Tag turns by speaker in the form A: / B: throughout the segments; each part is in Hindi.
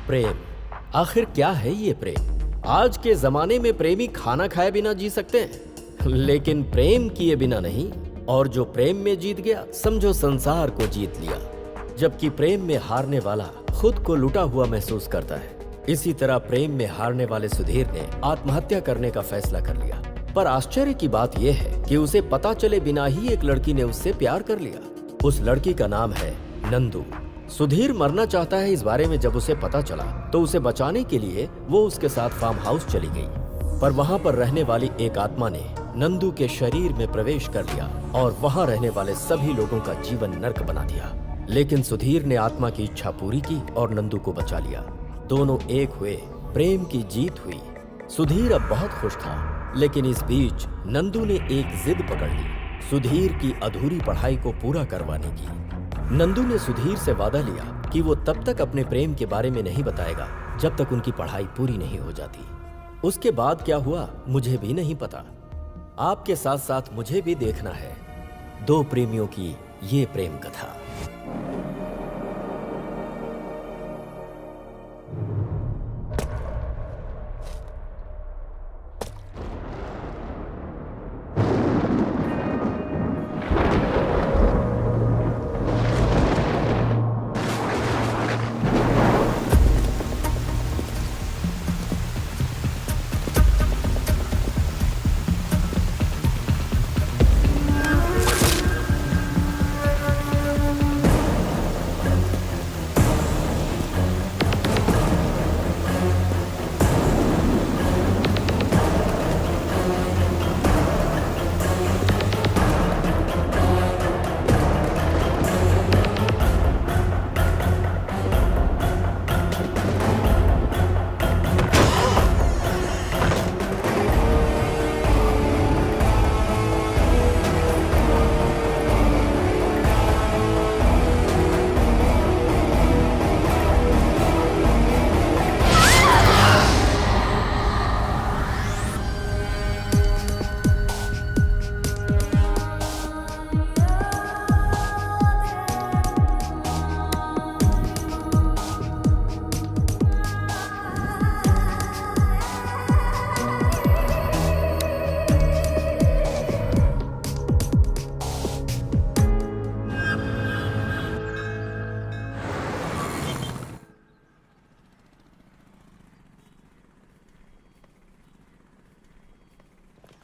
A: प्रेम, आखिर क्या है ये प्रेम? आज के जमाने में प्रेमी खाना खाए बिना जी सकते हैं, लेकिन प्रेम किए बिना नहीं। और जो प्रेम में जीत गया, समझो संसार को जीत लिया। जबकि प्रेम में हारने वाला खुद को लुटा हुआ महसूस करता है। इसी तरह प्रेम में हारने वाले सुधीर ने आत्महत्या करने का फैसला कर लिया। पर आश्चर्य की बात यह है कि उसे पता चले बिना ही एक लड़की ने उससे प्यार कर लिया। उस लड़की का नाम है नंदू। सुधीर मरना चाहता है, इस बारे में जब उसे पता चला तो उसे बचाने के लिए वो उसके साथ फार्म हाउस चली गई। पर वहाँ पर रहने वाली एक आत्मा ने नंदू के शरीर में प्रवेश कर लिया और वहाँ रहने वाले सभी लोगों का जीवन नर्क बना दिया। लेकिन सुधीर ने आत्मा की इच्छा पूरी की और नंदू को बचा लिया। दोनों एक हुए, प्रेम की जीत हुई। सुधीर अब बहुत खुश था, लेकिन इस बीच नंदू ने एक जिद पकड़ ली, सुधीर की अधूरी पढ़ाई को पूरा करवाने की। नंदू ने सुधीर से वादा लिया कि वो तब तक अपने प्रेम के बारे में नहीं बताएगा जब तक उनकी पढ़ाई पूरी नहीं हो जाती। उसके बाद क्या हुआ मुझे भी नहीं पता। आपके साथ साथ मुझे भी देखना है दो प्रेमियों की ये प्रेम कथा।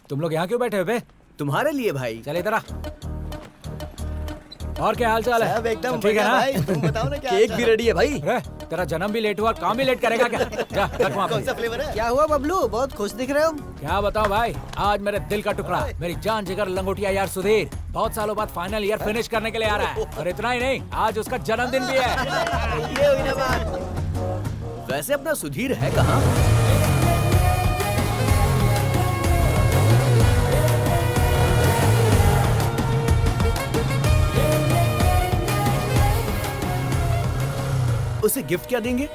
B: तुम लोग यहाँ क्यों बैठे हो बे?
C: तुम्हारे लिए भाई।
B: चल इधर आ। और क्या हाल चाल है?
C: सब एकदम
B: ठीक है ना?
C: भाई, तुम बताओ ना क्या केक भी रेडी है भाई।
B: अरे, तेरा जन्म भी लेट हुआ, काम भी लेट करेगा क्या? जा, रख वहाँ पे।
C: कौन सा फ्लेवर है?
D: क्या हुआ बबलू, बहुत खुश दिख रहे हो?
B: क्या बताऊं भाई, आज मेरे दिल का टुकड़ा, मेरी जान जिगर लंगोटिया यार सुधीर बहुत सालों बाद फाइनल ईयर फिनिश करने के लिए आ रहा है। और इतना ही नहीं, आज उसका जन्मदिन भी है।
C: ये हुई ना बात। वैसे अपना सुधीर है कहाँ? उसे गिफ्ट क्या देंगे?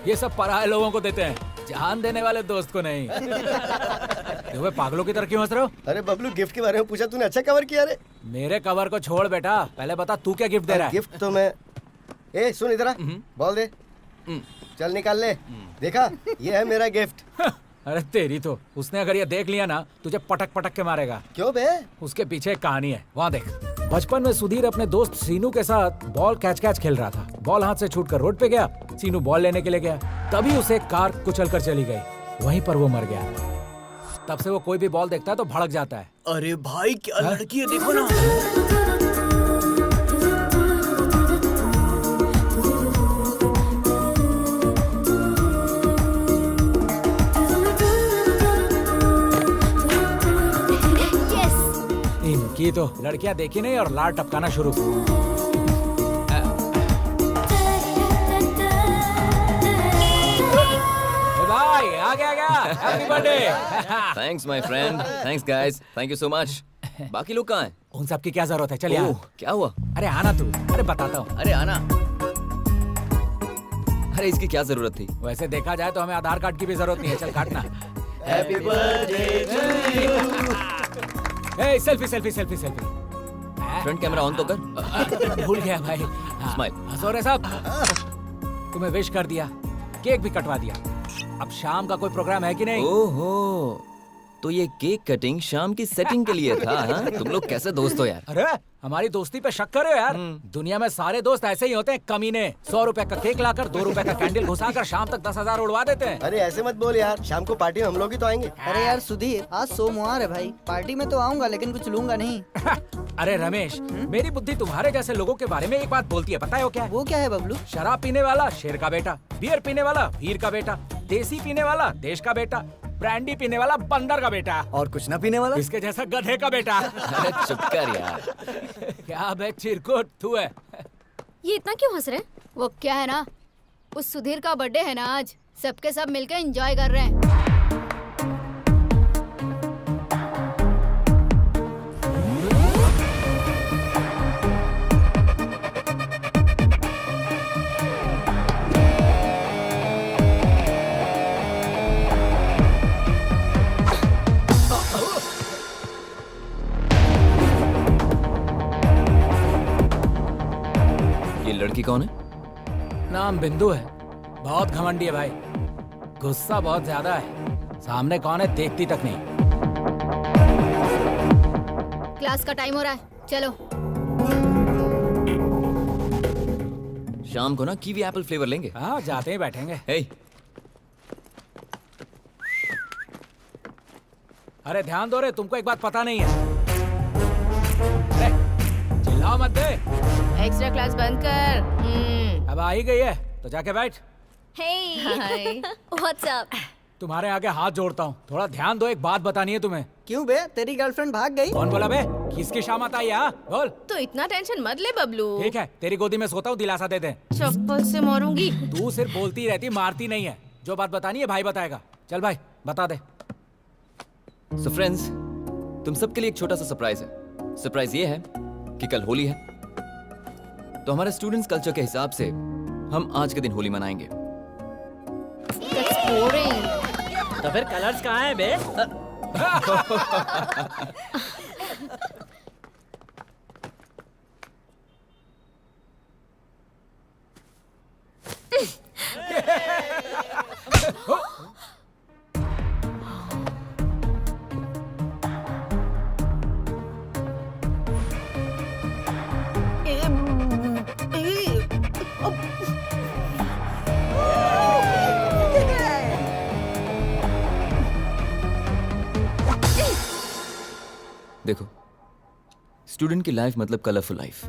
B: ये सब पराये लोगों को देते हैं, जान देने वाले दोस्त को नहीं। तुम्हें पागलों की तरह क्यों हंस रहे हो?
C: अरे बबलू, गिफ्ट के बारे में पूछा तूने, अच्छा कवर किया रे।
B: मेरे कवर को छोड़ बेटा, पहले बता तू क्या गिफ्ट दे रहा है?
C: गिफ्ट तो मैं, ए सुन इधर आ, बॉल दे, चल निकाल ले। देखा, ये है मेरा गिफ्ट।
B: अरे तेरी तो, उसने अगर ये देख लिया ना तुझे पटक पटक के मारेगा।
C: क्यों बे?
B: उसके पीछे एक कहानी है, वहाँ देख। बचपन में सुधीर अपने दोस्त सीनू के साथ बॉल कैच खेल रहा था। बॉल हाथ से छूटकर रोड पे गया, सीनू बॉल लेने के लिए गया, तभी उसे एक कार कुचल कर चली गई, वहीं पर वो मर गया। तब से वो कोई भी बॉल देखता है तो भड़क जाता है।
C: अरे भाई क्या लड़की है, देखो ना।
B: इनकी तो लड़कियां देखी नहीं और लार टपकाना शुरू। भाई आ गया happy birthday.
E: Thanks my friend, thanks guys, thank you so much. बाकी लोग कहाँ हैं?
B: उन सब की क्या जरूरत है, चल यार।
E: क्या हुआ?
B: अरे आना तू, अरे बताता हूँ।
E: अरे आना। अरे इसकी क्या जरूरत थी?
B: वैसे देखा जाए तो हमें आधार कार्ड की भी जरूरत नहीं है, चल काटना।
C: Happy birthday to you.
B: A selfie.
E: Front camera on तो कर।
B: भूल गया भाई।
E: स्माइल।
B: हंसो रे साहब, तुम्हें विश कर दिया। केक भी कटवा दिया। अब शाम का कोई प्रोग्राम है कि नहीं?
E: ओहो, तो ये केक कटिंग शाम की सेटिंग के लिए था, हाँ? तुम लोग कैसे दोस्त हो यार?
B: अरे हमारी दोस्ती पे शक करे यार। दुनिया में सारे दोस्त ऐसे ही होते हैं कमीने। 100 रुपए का केक लाकर 2 रुपए का कैंडल घुसाकर शाम तक 10,000 उड़वा देते हैं।
C: अरे ऐसे मत बोल यार, शाम को पार्टी में हम लोग ही तो आएंगे।
D: अरे यार सुधीर, आज सोमवार है भाई, पार्टी में तो आऊंगा लेकिन कुछ लूंगा नहीं।
B: अरे रमेश, मेरी बुद्धि तुम्हारे जैसे लोगों के बारे में एक बात बोलती है, पता है वो क्या है?
D: वो क्या है बबलू?
B: शराब पीने वाला शेर का बेटा, बियर पीने वाला वीर का बेटा, देसी पीने वाला देश का बेटा, ब्रांडी पीने वाला बंदर का बेटा,
D: और कुछ ना पीने वाला?
B: इसके जैसा गधे का बेटा।
E: अरे चुप कर यार।
B: क्या बे चिरकुट तू है?
F: ये इतना क्यों हंस रहे हैं? वो क्या है ना, उस सुधीर का बर्थडे है ना आज, सबके सब मिलकर एंजॉय कर रहे हैं।
E: ये लड़की कौन है?
B: नाम बिंदु है, बहुत घमंडी है भाई, गुस्सा बहुत ज्यादा है, सामने कौन है देखती तक नहीं।
F: क्लास का टाइम हो रहा है, चलो।
E: शाम को ना कीवी एप्पल फ्लेवर लेंगे।
B: हाँ जाते ही बैठेंगे।
E: हे,
B: अरे ध्यान दो रे, तुमको एक बात पता नहीं है। अरे चिल्लाओ मत दे।
F: एक्स्ट्रा क्लास बंद कर।
B: अब आ ही गई है तो जाके बैठ।
F: Hi what's up.
B: तुम्हारे आगे हाथ जोड़ता हूँ, थोड़ा ध्यान दो, एक बात बतानी है तुम्हें।
D: क्यों बे, तेरी गर्लफ्रेंड भाग गई?
B: कौन बोला बे? किसकी शामत आई? हाँ बोल।
F: तो इतना टेंशन मत ले बबलू।
B: ठीक है, तेरी गोदी में सोता हूँ, दिलासा दे दे।
F: चप्पल से मारूंगी।
B: तू सिर्फ बोलती रहती, मारती नहीं है। जो बात बतानी है भाई बताएगा। चल भाई बता दे।
E: सो फ्रेंड्स, तुम सबके लिए एक छोटा सा सरप्राइज है। सरप्राइज ये है कि कल होली है, तो हमारे स्टूडेंट्स कल्चर के हिसाब से हम आज के दिन होली मनाएंगे।
F: That's boring.
G: तो फिर कलर्स कहाँ हैं बे?
E: देखो, स्टूडेंट की लाइफ मतलब कलरफुल लाइफ।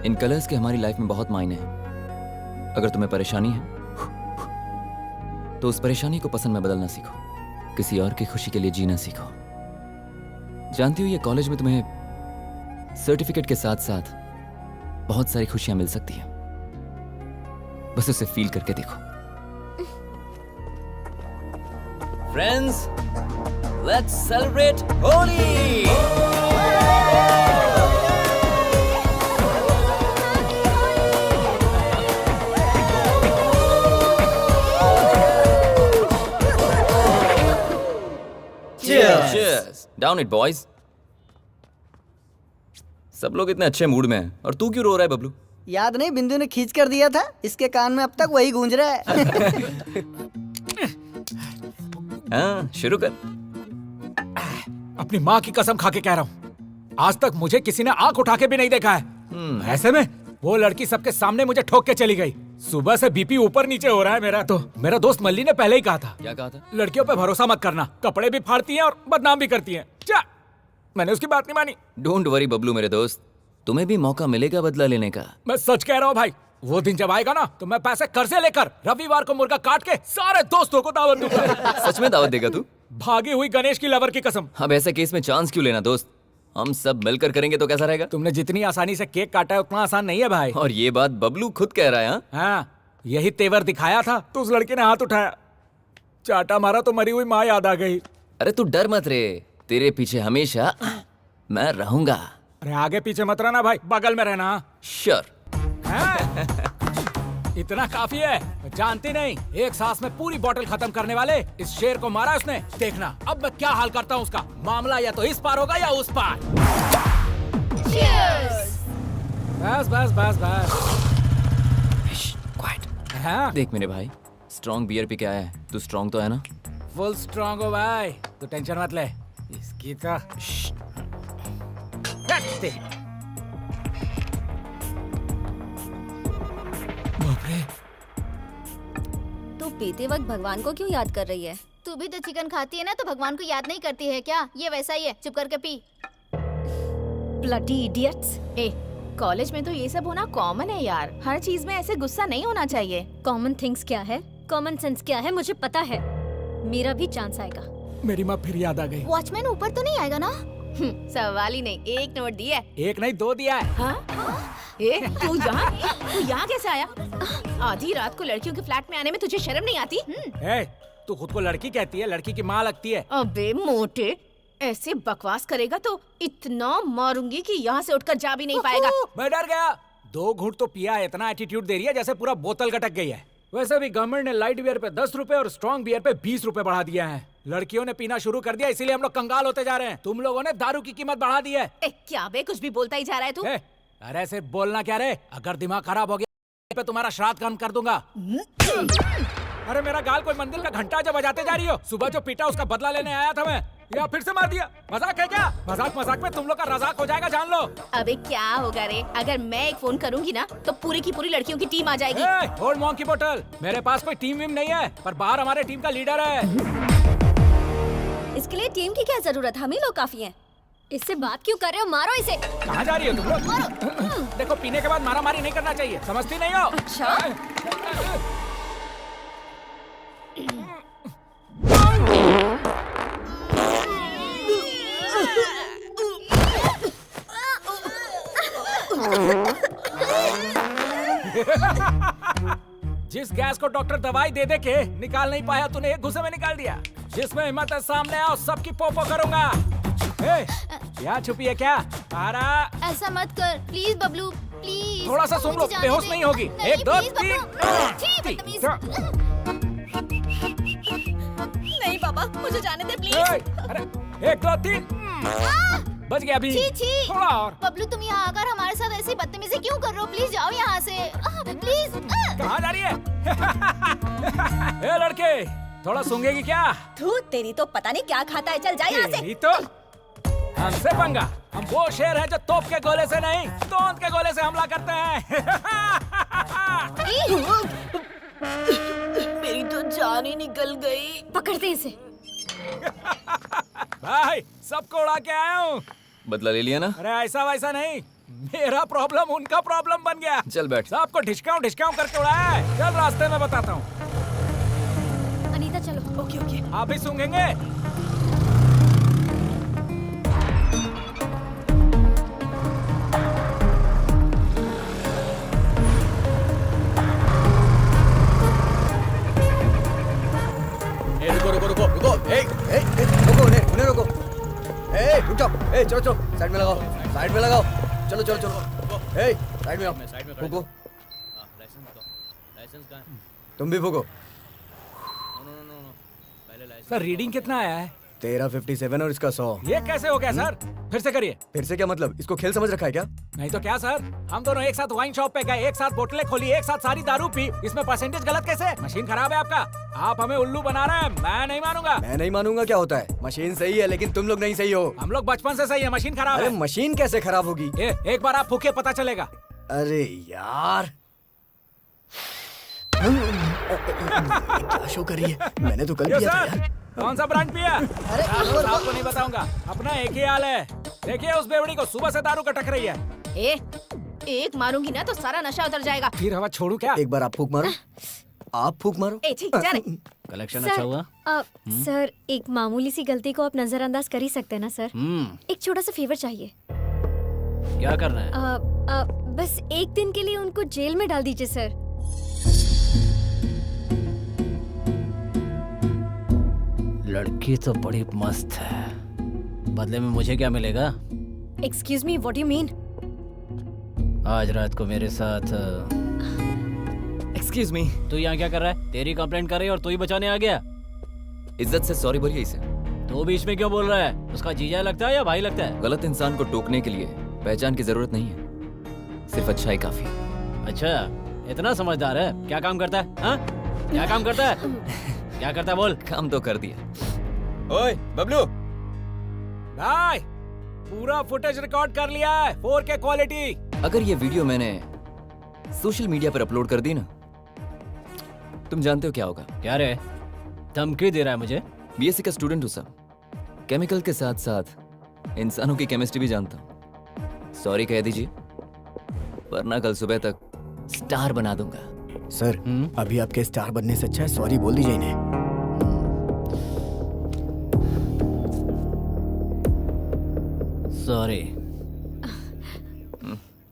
E: इन कलर्स के हमारी लाइफ में बहुत मायने हैं। अगर तुम्हें परेशानी है तो उस परेशानी को पसंद में बदलना सीखो, किसी और की खुशी के लिए जीना सीखो। जानती हो, ये कॉलेज में तुम्हें सर्टिफिकेट के साथ साथ बहुत सारी खुशियां मिल सकती हैं, बस उसे फील करके देखो। Friends, let's celebrate Holi. Cheers! Down it, boys. सब लोग इतने अच्छे मूड में हैं, और तू क्यों रो रहा है बबलू?
D: याद नहीं, बिंदु ने खींच कर दिया था, इसके कान में अब तक वही गूंज रहा है।
E: हाँ, शुरू कर।
B: अपनी माँ की कसम खा के कह रहा हूँ, आज तक मुझे किसी ने आंख उठा के भी नहीं देखा है। ऐसे में वो लड़की सबके सामने मुझे ठोक के चली गई। सुबह से बीपी ऊपर नीचे हो रहा है मेरा। तो मेरा दोस्त मल्ली ने पहले ही कहा था,
E: क्या कहा था?
B: लड़कियों पे भरोसा मत करना, कपड़े भी फाड़ती हैं और बदनाम भी करती हैं। क्या? मैंने उसकी बात नहीं मानी।
E: डोंट वरी बबलू मेरे दोस्त, तुम्हें भी मौका मिलेगा बदला लेने का।
B: मैं सच कह रहा हूँ भाई, वो दिन जब आएगा ना तो मैं पैसे कर्जे लेकर रविवार को मुर्गा काट के सारे दोस्तों को दावत दूंगा।
E: सच में दावत देगा तू?
B: भागी हुई गणेश की लवर की कसम।
E: अब ऐसे केस में चांस क्यों लेना दोस्त, हम सब मिलकर करेंगे तो कैसा रहेगा?
B: तुमने जितनी आसानी से केक काटा है उतना आसान नहीं है भाई।
E: और ये बात बबलू खुद कह रहा है। हाँ?
B: हाँ, यही तेवर दिखाया था तो उस लड़के ने हाथ उठाया, चाटा मारा तो मरी हुई माँ याद आ गई।
E: अरे तू डर मत रे, तेरे पीछे हमेशा मैं रहूंगा।
B: अरे आगे पीछे मत रहना भाई, बगल में रहना।
E: श्योर।
B: इतना काफी है, जानती नहीं, एक सांस में पूरी बोतल खत्म करने वाले इस शेर को मारा उसने। देखना अब मैं क्या हाल करता हूँ उसका। मामला या तो इस पार होगा या उस पार। बस बस बस बस।
E: क्वाइट।
B: हाँ?
E: देख मेरे भाई, स्ट्रॉन्ग बियर पी के आया है, तू स्ट्रॉन्ग तो है ना?
B: फुल स्ट्रांग हो भाई, तू टेंशन मत ले। इसकी तो हट। बाप रे,
F: तू पीते वक्त भगवान को क्यों याद कर रही है? तू भी तो चिकन खाती है ना, तो भगवान को याद नहीं करती है क्या? ये वैसा ही है, चुप करके पी।
H: Bloody idiots. ए, कॉलेज में तो ये सब होना कॉमन है यार। हर चीज में ऐसे गुस्सा नहीं होना चाहिए।
F: कॉमन थिंग्स क्या है, कॉमन सेंस क्या है, मुझे पता है। मेरा भी चांस आएगा।
B: मेरी माँ फिर याद आ गई।
F: वॉचमैन ऊपर तो नहीं आएगा ना?
H: सवाल ही नहीं, एक नोट दिया है।
B: एक नहीं 2 दिया है।
H: हाँ? ए, तू यहाँ कैसे आया? आधी रात को लड़कियों के फ्लैट में आने में तुझे शर्म नहीं आती?
B: ए, तू खुद को लड़की कहती है, लड़की की माँ लगती है।
H: अबे मोटे, ऐसे बकवास करेगा तो इतना मारूंगी कि यहाँ से उठकर जा भी नहीं पाएगा।
B: मैं डर गया। 2 घूंट तो पिया है, इतना एटीट्यूड दे रही है जैसे पूरा बोतल गटक गई है। वैसे भी गवर्नमेंट ने लाइट बियर पे 10 रुपए और स्ट्रॉन्ग बियर पे 20 रुपए बढ़ा दिया है। लड़कियों ने पीना शुरू कर दिया, इसीलिए हम लोग कंगाल होते जा रहे हैं। तुम लोगों ने दारू की कीमत बढ़ा दी है।
H: ए, क्या बे, कुछ भी बोलता ही जा रहा है तू।
B: अरे सिर्फ बोलना क्या रे, अगर दिमाग खराब हो गया पे तुम्हारा श्राद्ध कर्म कर दूंगा। अरे मेरा गाल कोई मंदिर का घंटा जब बजाते जा रही हो। सुबह जो पीटा उसका बदला लेने आया था मैं, या फिर से मार दिया। मजाक है क्या? मजाक में तुम लोग का रजाक हो जाएगा, जान लो।
H: अबे क्या होगा रे, अगर मैं एक फोन करूंगी ना तो पूरी की पूरी लड़कियों की टीम आ जाएगी।
B: ओल्ड मॉन्क की बोतल, मेरे पास कोई टीम वीम नहीं है, पर बाहर हमारे टीम का लीडर है।
F: इसके लिए टीम की क्या जरूरत, हम ही लोग काफी हैं। इससे बात क्यों कर रहे हो? मारो इसे।
B: कहाँ जा रही हो तुम लोग? देखो, पीने के बाद मारामारी नहीं करना चाहिए, समझती नहीं हो?
H: अच्छा।
B: जिस गैस को डॉक्टर दवाई दे दे के निकाल नहीं पाया, तूने एक घुसे में निकाल दिया। जिसमें हिम्मत है सामने आओ, सबकी पोपो करूंगा। ए, यहाँ छुपी है क्या? आरा,
F: ऐसा मत कर प्लीज बबलू, प्लीज।
B: थोड़ा सा सुन लो,
F: मुझे जाने
B: बेहोश
F: दे।
B: नहीं होगी। 1 2
F: छी,
B: 3।
F: बदतमीज।
H: नहीं बाबा, मुझे जाने दे प्लीज।
B: अरे 1 2 3 बच गया अभी।
F: छी।
B: थोड़ा और।
F: बबलू, तुम यहाँ आकर हमारे साथ ऐसी बदतमीजी क्यों कर रहे हो? प्लीज जाओ यहाँ से, प्लीज।
B: कहाँ जा रही है? ए लड़के, थोड़ा सूंघेगी क्या?
H: तू, तेरी तो पता नहीं क्या खाता है, चल जा यहाँ से।
B: यही तो हमसे पंगा। हम वो शेर हैं जो तोप के गोले से नहीं, तोंद के गोले से हमला करते हैं।
H: मेरी तो जान ही निकल गई।
F: पकड़ते इसे।
B: भाई, सबको उड़ा के आया हूँ।
E: बदला ले लिया ना?
B: अरे ऐसा वैसा नहीं, मेरा प्रॉब्लम उनका प्रॉब्लम बन गया।
E: चल बैठ।
B: सबको ढिसकाऊं करके उड़ाया है। चल रास्ते में बताता हूँ।
F: अनीता चलो।
H: Okay okay.
B: आप भी सूंघेंगे?
C: रुको। रुको, उन्हें रुको। रुक जाओ। चलो, साइड में लगाओ। चलो। साइड में आओ। फूको। तुम भी फूको।
B: सर, रीडिंग कितना आया है?
C: तेरा 57 और इसका 100।
B: ये कैसे हो गया सर? फिर से करिए।
C: फिर से क्या मतलब? इसको खेल समझ रखा है क्या?
B: नहीं तो क्या सर, हम दोनों एक साथ वाइन शॉप पे गए, एक साथ बोतलें खोली, एक साथ सारी दारू पी। इसमें परसेंटेज गलत कैसे? मशीन खराब है आपका। आप हमें उल्लू बना रहे हैं, मैं नहीं मानूंगा।
C: मैं नहीं मानूंगा क्या होता है? मशीन सही है, लेकिन तुम लोग नहीं सही हो।
B: हम लोग बचपन से सही है, मशीन खराब
C: अरे
B: है।
C: मशीन कैसे खराब होगी?
B: एक बार आप फूके पता चलेगा।
C: अरे यार, क्या शो कर रही है? मैंने तो कल
B: ये
C: किया था
B: सर,
C: यार।
B: कौन सा ब्रांड पिया? अरे आपको नहीं बताऊंगा, अपना एक ही हाल है। देखिए उस बेवड़ी को, सुबह से दारू कटक रही है।
H: एक मारूंगी ना तो सारा नशा उतर जाएगा।
B: फिर हवा छोड़ू क्या?
C: एक बार आप फूक मारो।
H: ठीक, जा रे।
G: कलेक्शन अच्छा हुआ?
F: सर, एक मामूली सी गलती को आप नजरअंदाज कर ही सकते हैं ना सर? एक छोटा सा फेवर चाहिए।
G: क्या करना है?
F: बस एक दिन के लिए उनको जेल में डाल दीजिए सर।
G: लड़की तो बड़ी मस्त है, बदले में मुझे क्या मिलेगा?
F: Excuse me, what you mean?
G: आज रात को मेरे साथ।
E: Excuse me.
G: तू यहाँ क्या कर रहा है? तेरी कंप्लेंट कर रही है और तू ही बचाने आ गया।
E: इज्जत से सॉरी बोलिए इसे।
G: तू बीच में क्यों बोल रहा है? उसका जीजा लगता है या भाई लगता है?
E: गलत इंसान को टोकने के लिए पहचान की जरूरत नहीं है, सिर्फ अच्छाई काफी है।
G: अच्छा, इतना समझदार है? क्या काम करता है? हाँ? क्या काम करता है? क्या करता है बोल?
E: काम तो कर दिया।
C: ओए बबलू,
B: भाई पूरा फुटेज रिकॉर्ड कर लिया है 4K क्वालिटी।
E: अगर ये वीडियो मैंने सोशल मीडिया पर अपलोड कर दी ना, तुम जानते हो क्या होगा?
G: क्या रे? धमकी दे रहा है मुझे?
E: बीएससी का स्टूडेंट हूँ सर। केमिकल के साथ साथ इंसानों की केमिस्ट्री भी जानता हूँ। सॉरी कह दीजिए, वरना कल सुबह तक स्टार बना दूंगा।
C: सर अभी आपके स्टार बनने से अच्छा है सॉरी बोल दीजिए इन्हें।
G: सॉरी।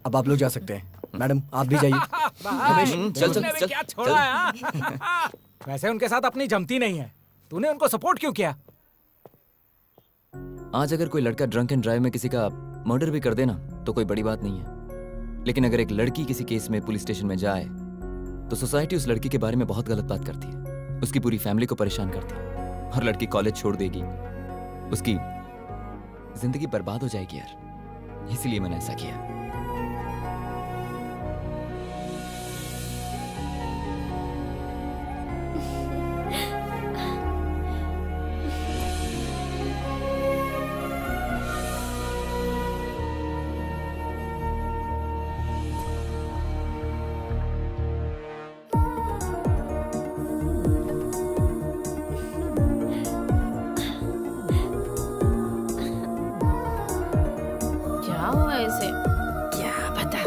C: अब आप लोग जा सकते हैं। मैडम आप भी जाइए।
E: चल चल
B: तूने भी
E: चल
B: क्या छोड़ा है हाँ? वैसे उनके साथ अपनी जमती नहीं है, तूने उनको सपोर्ट क्यों किया?
E: आज अगर कोई लड़का ड्रंक एंड ड्राइव में किसी का मर्डर भी कर देना तो कोई बड़ी बात नहीं है, लेकिन अगर एक लड़की किसी केस में पुलिस स्टेशन में जाए तो सोसाइटी उस लड़की के बारे में बहुत गलत बात करती है, उसकी पूरी फैमिली को परेशान करती है और लड़की कॉलेज छोड़ देगी, उसकी जिंदगी बर्बाद हो जाएगी यार। इसलिए मैंने ऐसा किया।
H: क्या हुआ ऐसे? क्या पता।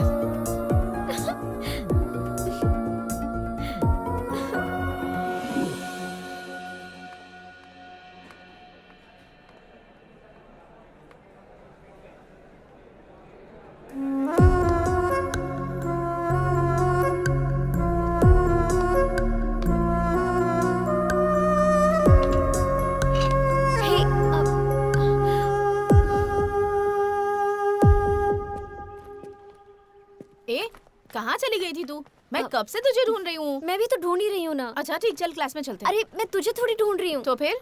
F: हे,
H: ए, कहाँ चली गई थी तू? मैं कब से तुझे ढूंढ रही हूँ।
F: मैं भी तो ढूंढ ही रही हूँ ना।
H: अच्छा ठीक, चल क्लास में चलते हैं।
F: अरे मैं तुझे थोड़ी ढूंढ रही हूँ।
H: तो फिर?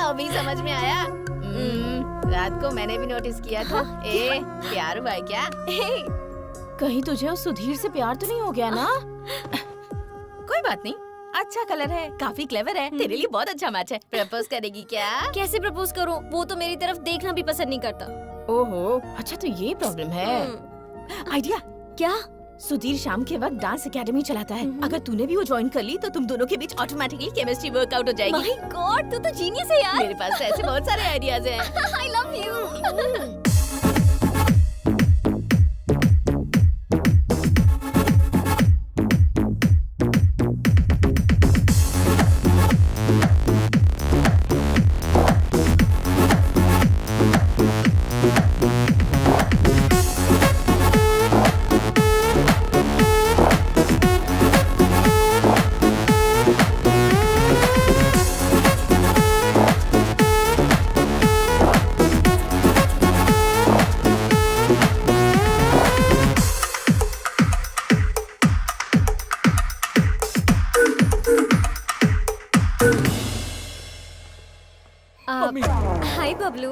H: अभी समझ में आया। रात को मैंने भी नोटिस किया था। ए, प्यार हुआ है क्या? कहीं तुझे उस सुधीर से प्यार तो नहीं हो गया ना? कोई बात नहीं, अच्छा कलर है, काफी क्लेवर है, तेरे लिए बहुत अच्छा मैच है। प्रपोज करेगी क्या?
F: कैसे प्रपोज करूँ? वो तो मेरी तरफ देखना भी पसंद नहीं करता।
H: ओहो, अच्छा तो ये प्रॉब्लम है। आइडिया,
F: क्या?
H: सुधीर शाम के वक्त डांस एकेडमी चलाता है। अगर तूने भी वो ज्वाइन कर ली तो तुम दोनों के बीच ऑटोमेटिकली केमिस्ट्री वर्कआउट हो जाएगी।
F: माय गॉड, तू तो जीनियस है यार।
H: मेरे पास तो ऐसे बहुत सारे आइडियाज हैं।
F: आई love you. Hi Bablu.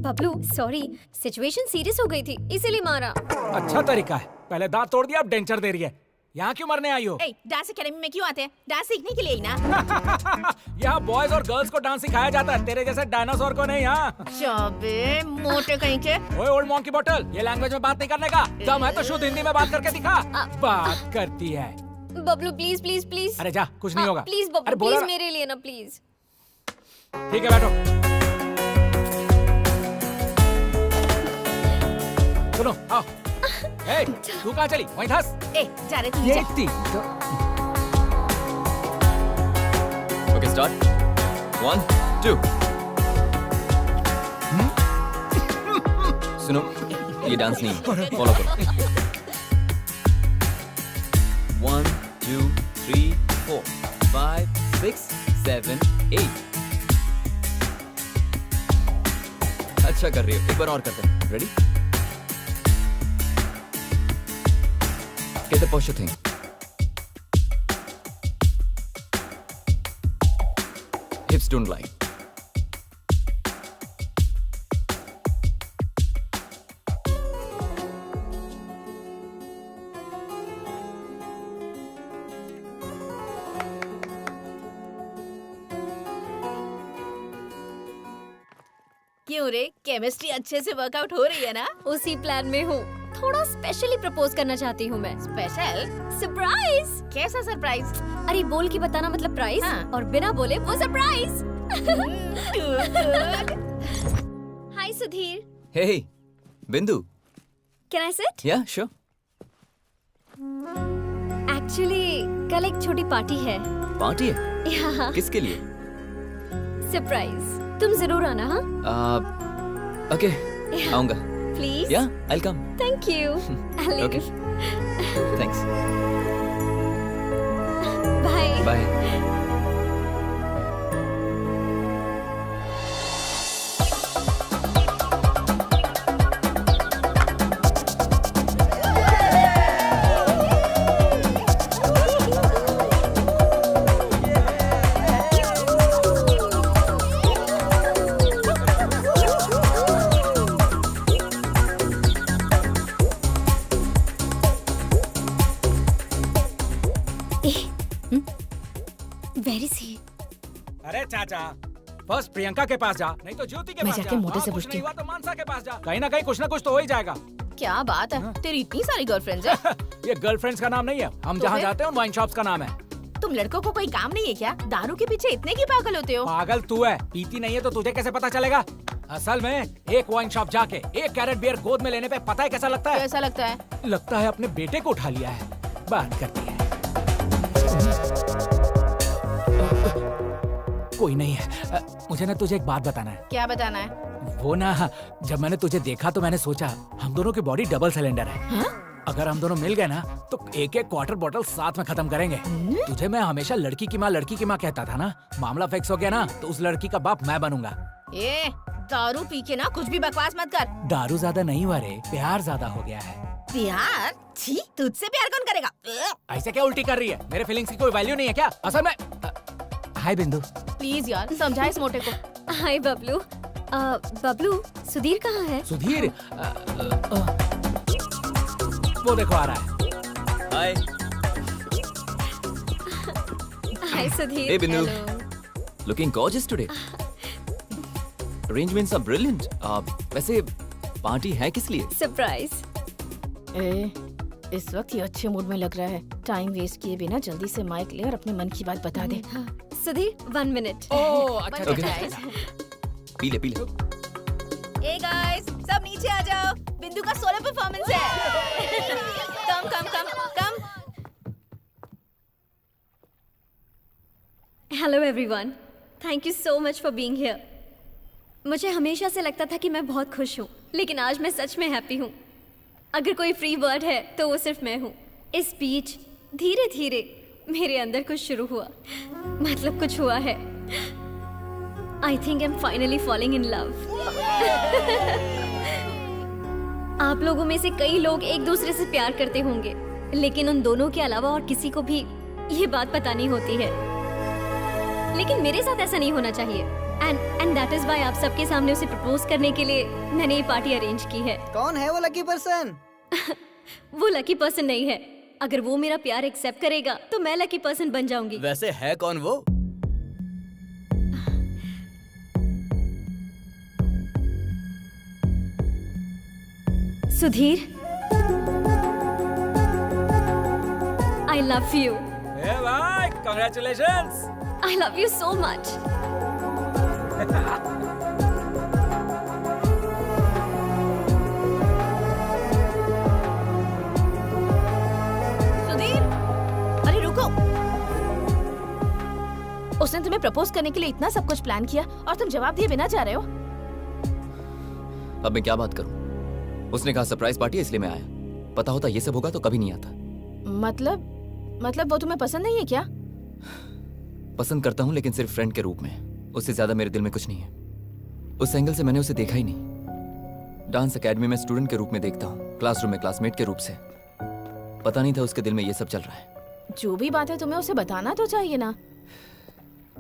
F: Bablu sorry, situation serious हो गई थी इसीलिए मारा।
B: अच्छा तरीका है, पहले दांत तोड़ दिया अब डेंचर दे रही है। यहाँ क्यों मरने आई हो?
H: ए, डांस एकेडमी में क्यों आते हैं? डांस सीखने के लिए ही ना।
B: यहाँ बॉयज और गर्ल्स को डांस सिखाया जाता है, तेरे जैसे डायनासोर को नहीं। यहाँ
H: चाबे मोटे कहीं के।
B: ओए ओल्ड मॉन्की बॉटल, ये लैंग्वेज में बात नहीं करने का। दम है तो शुद्ध हिंदी में बात करके दिखा। बात करती है।
F: Bablu please please please.
B: अरे जा, कुछ नहीं होगा।
F: प्लीज
B: अरे
F: बबलू
B: बोला
F: प्लीज
B: ना।
F: मेरे लिए ना प्लीज।
B: ठीक है बैठो। सुनो आओ। ए, तू कहाँ चली? वहीं धस।
H: ए, जा रे तू
B: ये
H: जा।
B: इतनी
E: ओके स्टार्ट। 1 2। सुनो, ये डांस नहीं है, फॉलो करो। 1 2 3 4 5 6 7 8। अच्छा कर रही हो, एक बार और करते हैं। Ready? Get the posture thing. Hips don't lie.
H: क्यों रे, केमिस्ट्री अच्छे से वर्कआउट हो रही है ना?
F: उसी प्लान में हूँ। थोड़ा स्पेशली प्रपोज करना चाहती हूँ मैं।
H: स्पेशल?
F: सरप्राइज।
H: कैसा सरप्राइज?
F: अरे बोल के बताना मतलब प्राइस,
H: हाँ।
F: और बिना बोले वो सरप्राइज। हाय सुधीर,
E: हे बिंदु,
F: कैन आई सिट?
E: या श्योर।
F: एक्चुअली कल एक छोटी पार्टी है।
E: पार्टी है?
F: यहाँ
E: किसके लिए?
F: सरप्राइज, तुम जरूर आना। हाँ
E: ओके, आऊंगा।
F: प्लीज।
E: या I come.
F: Thank you.
E: Okay, thanks.
F: Bye.
E: Bye.
F: Very see.
B: अरे चाचा, फर्स्ट प्रियंका के पास जा, नहीं तो ज्योति के
H: मैं
B: पास जा।
H: जाके मोटे से
B: कुछ
H: पूछती
B: नहीं
H: हूँ।
B: हुआ तो मानसा के पास जा। कहीं ना कहीं कुछ ना कुछ तो हो ही जाएगा।
H: क्या बात है, तेरी इतनी सारी गर्लफ्रेंड्स है?
B: ये गर्लफ्रेंड्स का नाम नहीं है, हम
H: तो
B: जहाँ
H: फिर?
B: जाते हैं उन वाइन शॉप्स का नाम है।
H: तुम लड़कों को कोई काम नहीं है क्या? दारू के पीछे इतने की पागल होते हो?
B: पागल तू है, पीती नहीं है तो तुझे कैसे पता चलेगा? असल में एक वाइन शॉप जाके 1 कैरेट बियर गोद में लेने पे पता है कैसा लगता है?
H: कैसा लगता है?
B: लगता है अपने बेटे को उठा लिया है। बात करती है। कोई नहीं है। मुझे ना तुझे एक बात बताना है।
H: क्या बताना है?
B: वो ना, जब मैंने तुझे देखा तो मैंने सोचा हम दोनों की बॉडी डबल सिलेंडर है।
H: हाँ?
B: अगर हम दोनों मिल गए ना तो एक एक क्वार्टर बॉटल साथ में खत्म करेंगे। तुझे मैं हमेशा लड़की की माँ कहता था ना, मामला फिक्स हो गया ना तो उस लड़की का बाप मैं बनूंगा।
H: ए, दारू पी के ना कुछ भी बकवास मत कर।
B: दारू ज्यादा नहीं हुआ रे, प्यार ज्यादा हो गया है।
H: प्यार? छी, तुझसे प्यार कौन करेगा?
B: ऐसे क्या उल्टी कर रही है? मेरे फीलिंग्स की कोई वैल्यू नहीं है क्या? असल में हाय बिंदु।
H: प्लीज यार, समझा इस मोटे को।
F: हाय बबलू। बबलू, सुधीर कहाँ है?
B: सुधीर वो देखो आ रहा है।
E: Hi.
F: Hi Sudhir.
E: Hey, Bindu.
F: Hello.
E: Looking gorgeous today. Arrangements are brilliant. वैसे पार्टी है किस लिए?
F: सरप्राइज।
H: ए, इस वक्त ये अच्छे मूड में लग रहा है। टाइम वेस्ट किए बिना जल्दी से माइक ले और अपने मन की बात बता दे।
F: हाँ, सुधीर 1 मिनट।
B: ओह अच्छा
E: Okay.
B: अच्छा।
E: पी ले।
H: ए गाइस, सब नीचे आ जाओ। बिंदु का सोलो परफॉर्मेंस है। Come come come come.
F: Hello everyone, thank you so much for being here. मुझे हमेशा से लगता था कि मैं बहुत खुश हूँ, लेकिन आज मैं सच में हैप्पी हूँ। अगर कोई फ्री वर्ड है तो वो सिर्फ मैं हूँ। इस बीच धीरे धीरे मेरे अंदर कुछ शुरू हुआ, मतलब कुछ हुआ है। I think I am finally falling in love. आप लोगों में से कई लोग एक दूसरे से प्यार करते होंगे, लेकिन उन दोनों के अलावा और किसी को भी ये बात पता नहीं होती है। लेकिन मेरे साथ ऐसा नहीं होना चाहिए, एंड दैट इज व्हाई आप सबके सामने उसे प्रपोज करने के लिए मैंने ये पार्टी अरेंज की है।
D: कौन है वो लकी पर्सन?
F: वो लकी पर्सन नहीं है। अगर वो मेरा प्यार एक्सेप्ट करेगा तो मैं लकी पर्सन बन जाऊंगी।
C: वैसे है कौन वो?
F: Sudhir, I love you.
B: ए भाई, congratulations.
F: I love you so much.
H: Sudhir, अरे रुको। उसने तुम्हें प्रपोज करने के लिए इतना सब कुछ प्लान किया और तुम जवाब दिए बिना जा रहे हो।
E: अब मैं क्या बात करूं? उसने कहा सरप्राइज पार्टी है इसलिए मैं आया। पता होता ये सब होगा तो कभी नहीं आता।
H: मतलब वो तुम्हें पसंद नहीं है क्या?
E: पसंद करता हूं लेकिन सिर्फ फ्रेंड के रूप में। उससे ज्यादा मेरे दिल में कुछ नहीं है। उस एंगल से मैंने उसे देखा ही नहीं। डांस एकेडमी में स्टूडेंट के रूप में देखता हूँ, क्लासरूम में क्लासमेट के रूप से। पता नहीं था उसके दिल में ये सब चल रहा है।
H: जो भी बात है तुम्हें उसे बताना तो चाहिए ना।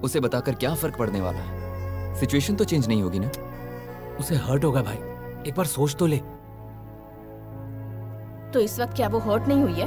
E: उसे बताकर क्या फर्क पड़ने वाला है? सिचुएशन तो चेंज नहीं होगी ना।
B: उसे हर्ट होगा भाई, एक बार सोच तो ले।
H: तो इस वक्त क्या वो हर्ट नहीं हुई है?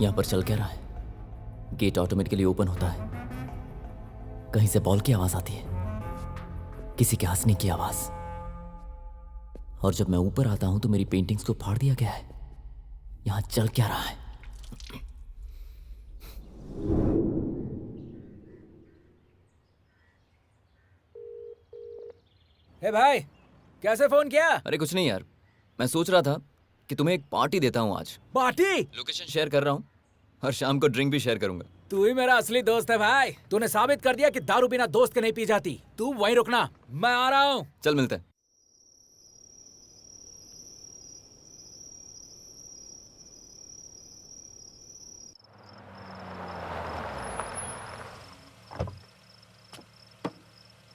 E: यहां पर चल क्या रहा है? गेट ऑटोमेटिकली ओपन होता है। कहीं से बॉल की आवाज आती है, किसी के हंसने की आवाज। और जब मैं ऊपर आता हूं तो मेरी पेंटिंग्स को फाड़ दिया गया है। यहां चल क्या रहा है?
B: हे भाई, कैसे फोन किया?
E: अरे कुछ नहीं यार, मैं सोच रहा था कि तुम्हें एक पार्टी देता हूं आज।
B: पार्टी?
E: लोकेशन शेयर कर रहा हूं और शाम को ड्रिंक भी शेयर करूंगा।
B: तू ही मेरा असली दोस्त है भाई। तूने साबित कर दिया कि दारू बिना दोस्त के नहीं पी जाती। तू वहीं रुकना, मैं आ रहा हूं।
E: चल मिलते हैं।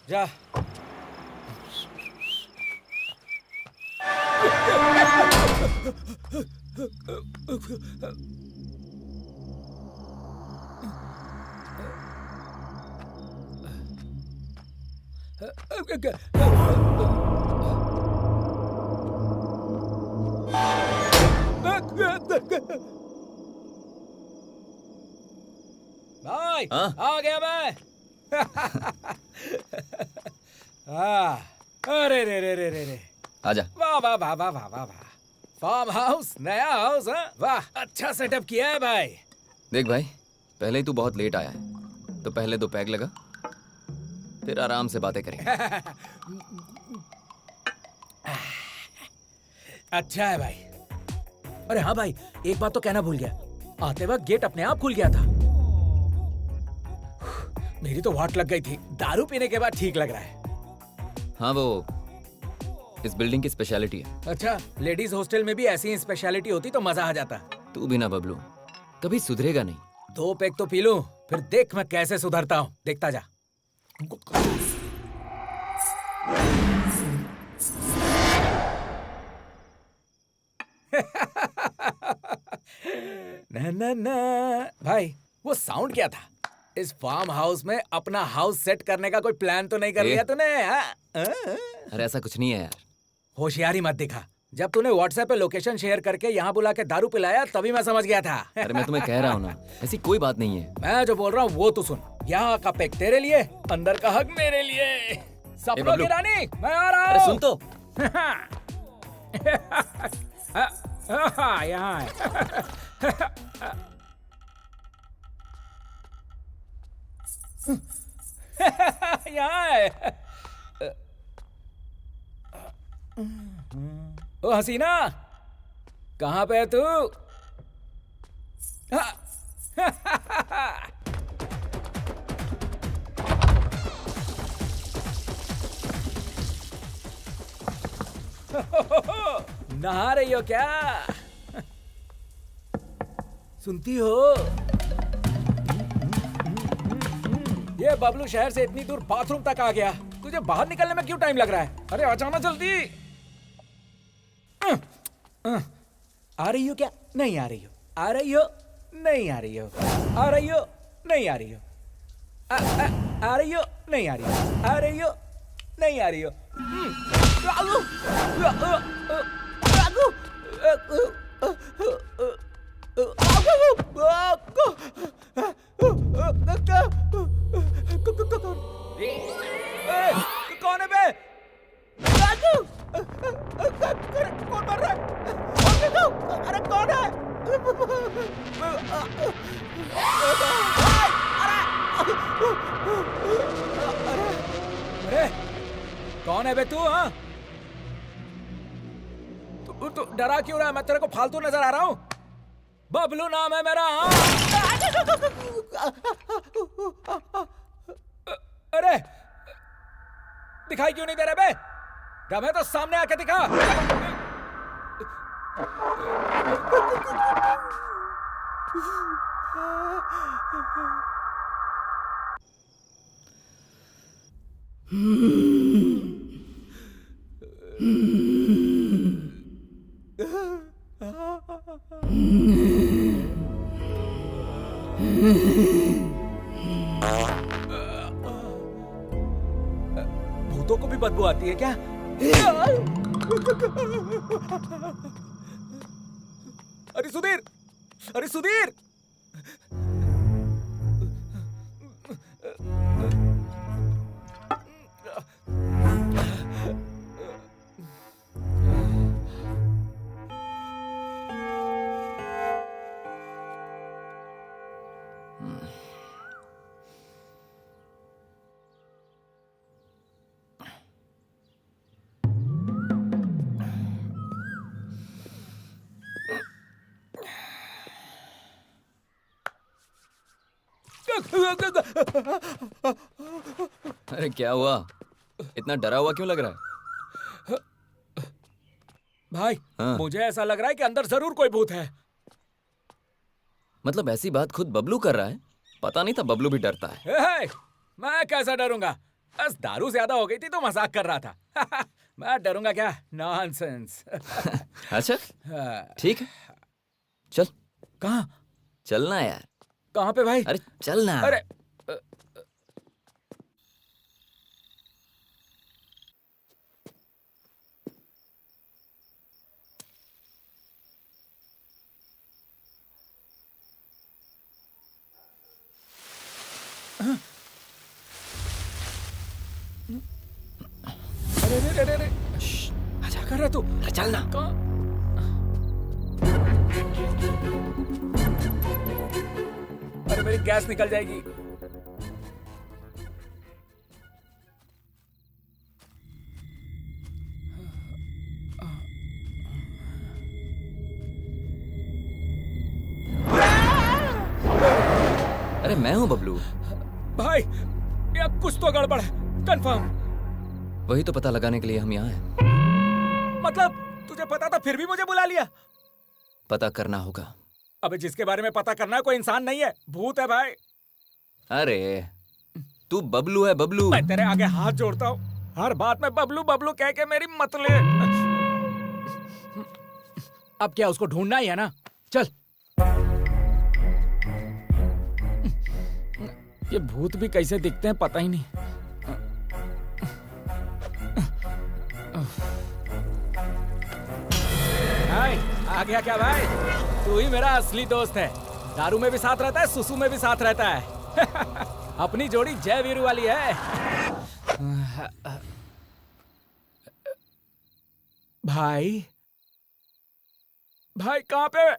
B: जा। भाई,
E: हाँ?
B: आ गया मैं। अरे रे रे रे रे रे,
E: आजा।
B: वाह वाह वाह वाह वाह वाह वाह। फार्म हाउस, नया हाउस, हाँ? वाह, अच्छा सेटअप किया है भाई।
E: देख भाई, पहले ही तू बहुत लेट आया है, तो पहले 2 पैग लगा, फिर आराम से बातें करेंगे।
B: अच्छा है भाई। अरे हाँ भाई, एक बात तो कहना भूल गया। आते वक्त गेट अपने आप खुल गया था। मेरी तो वाट लग गई थी। दारू पीने के बाद ठीक लग रहा है।
E: हाँ, वो इस बिल्डिंग की स्पेशलिटी है।
B: अच्छा, लेडीज हॉस्टल में भी ऐसी ही स्पेशलिटी होती तो मजा आ जाता।
E: तू भी ना बबलू, कभी सुधरेगा नहीं।
B: 2 पैक तो पी लूं, फिर देख मैं कैसे सुधरता हूँ। देखता जा। न न न भाई वो साउंड क्या था? इस फार्म हाउस में अपना हाउस सेट करने का कोई प्लान तो नहीं कर लिया तूने?
E: अरे ऐसा कुछ नहीं है यार।
B: होशियारी मत दिखा। जब तूने व्हाट्सएप पे लोकेशन शेयर करके यहाँ बुला के दारू पिलाया तभी मैं समझ गया था।
E: अरे मैं तुम्हें कह रहा हूँ ना, ऐसी कोई बात नहीं है।
B: मैं जो बोल रहा हूँ वो तू सुन। यहाँ का पेक तेरे लिए, अंदर का हक मेरे लिए। सपनों की रानी, मैं आ रहा हूँ।
E: अरे सुन तो।
B: यहाँ है। यहाँ है। ओ हसीना, कहाँ पे है तू? नहा रही हो क्या? सुनती हो? ये बबलू शहर से इतनी दूर बाथरूम तक आ गया, तुझे बाहर निकलने में क्यों टाइम लग रहा है? अरे आ जाना जल्दी। आ रही हो क्या? नहीं आ रही हो? आ रही हो? नहीं आ रही हो? आ रही हो? नहीं आ रही हो? आ रही हो? नहीं आ रही हो? आ रही हो? नहीं आ रही हो? कौन है बे? कौन मर रहा है? अरे कौन है? अरे कौन है बे तू? हाँ, तू डरा क्यों रहा है? मैं तेरे को फालतू नजर आ रहा हूँ? बबलू नाम है मेरा। हाँ, अरे दिखाई क्यों नहीं दे रहे बे? दम है तो सामने आके दिखा। भूतों को भी बदबू आती है क्या? अरे सुधीर, अरे सुधीर,
E: अरे क्या हुआ? इतना डरा हुआ क्यों लग रहा है?
B: भाई
E: हाँ।
B: मुझे ऐसा लग रहा है कि अंदर जरूर कोई भूत है।
E: मतलब ऐसी बात खुद बबलू कर रहा है? पता नहीं था बबलू भी डरता है।
B: हे, मैं कैसा डरूंगा? बस दारू ज्यादा हो गई थी तो मजाक कर रहा था। मैं डरूंगा क्या? नॉनसेंस।
E: अच्छा ठीक है, चल।
B: कहाँ?
E: चलना यार।
B: कहाँ पे भाई?
E: अरे चलना।
B: अरे अरे क्या कर रहा है तू?
E: अरे चलना।
B: अरे मेरी गैस निकल जाएगी।
E: अरे मैं हूँ बबलू।
B: भाई ये कुछ तो गड़बड़ है, कंफर्म।
E: वही तो पता लगाने के लिए हम यहाँ हैं।
B: मतलब तुझे पता था फिर भी मुझे बुला लिया?
E: पता करना होगा।
B: अबे जिसके बारे में पता करना है कोई इंसान नहीं है, भूत है भाई।
E: अरे तू बबलू है, बबलू।
B: मैं तेरे आगे हाथ जोड़ता हूँ, हर बात में बबलू बबलू कह के मेरी मत ले। अब क्या उसको ढूंढना ही है ना? चल। ये भूत भी कैसे दिखते हैं पता ही नहीं। भाई आ गया क्या भाई? तू ही मेरा असली दोस्त है। दारू में भी साथ रहता है, सुसु में भी साथ रहता है। अपनी जोड़ी जय वीरू वाली है। भाई भाई कहाँ पे?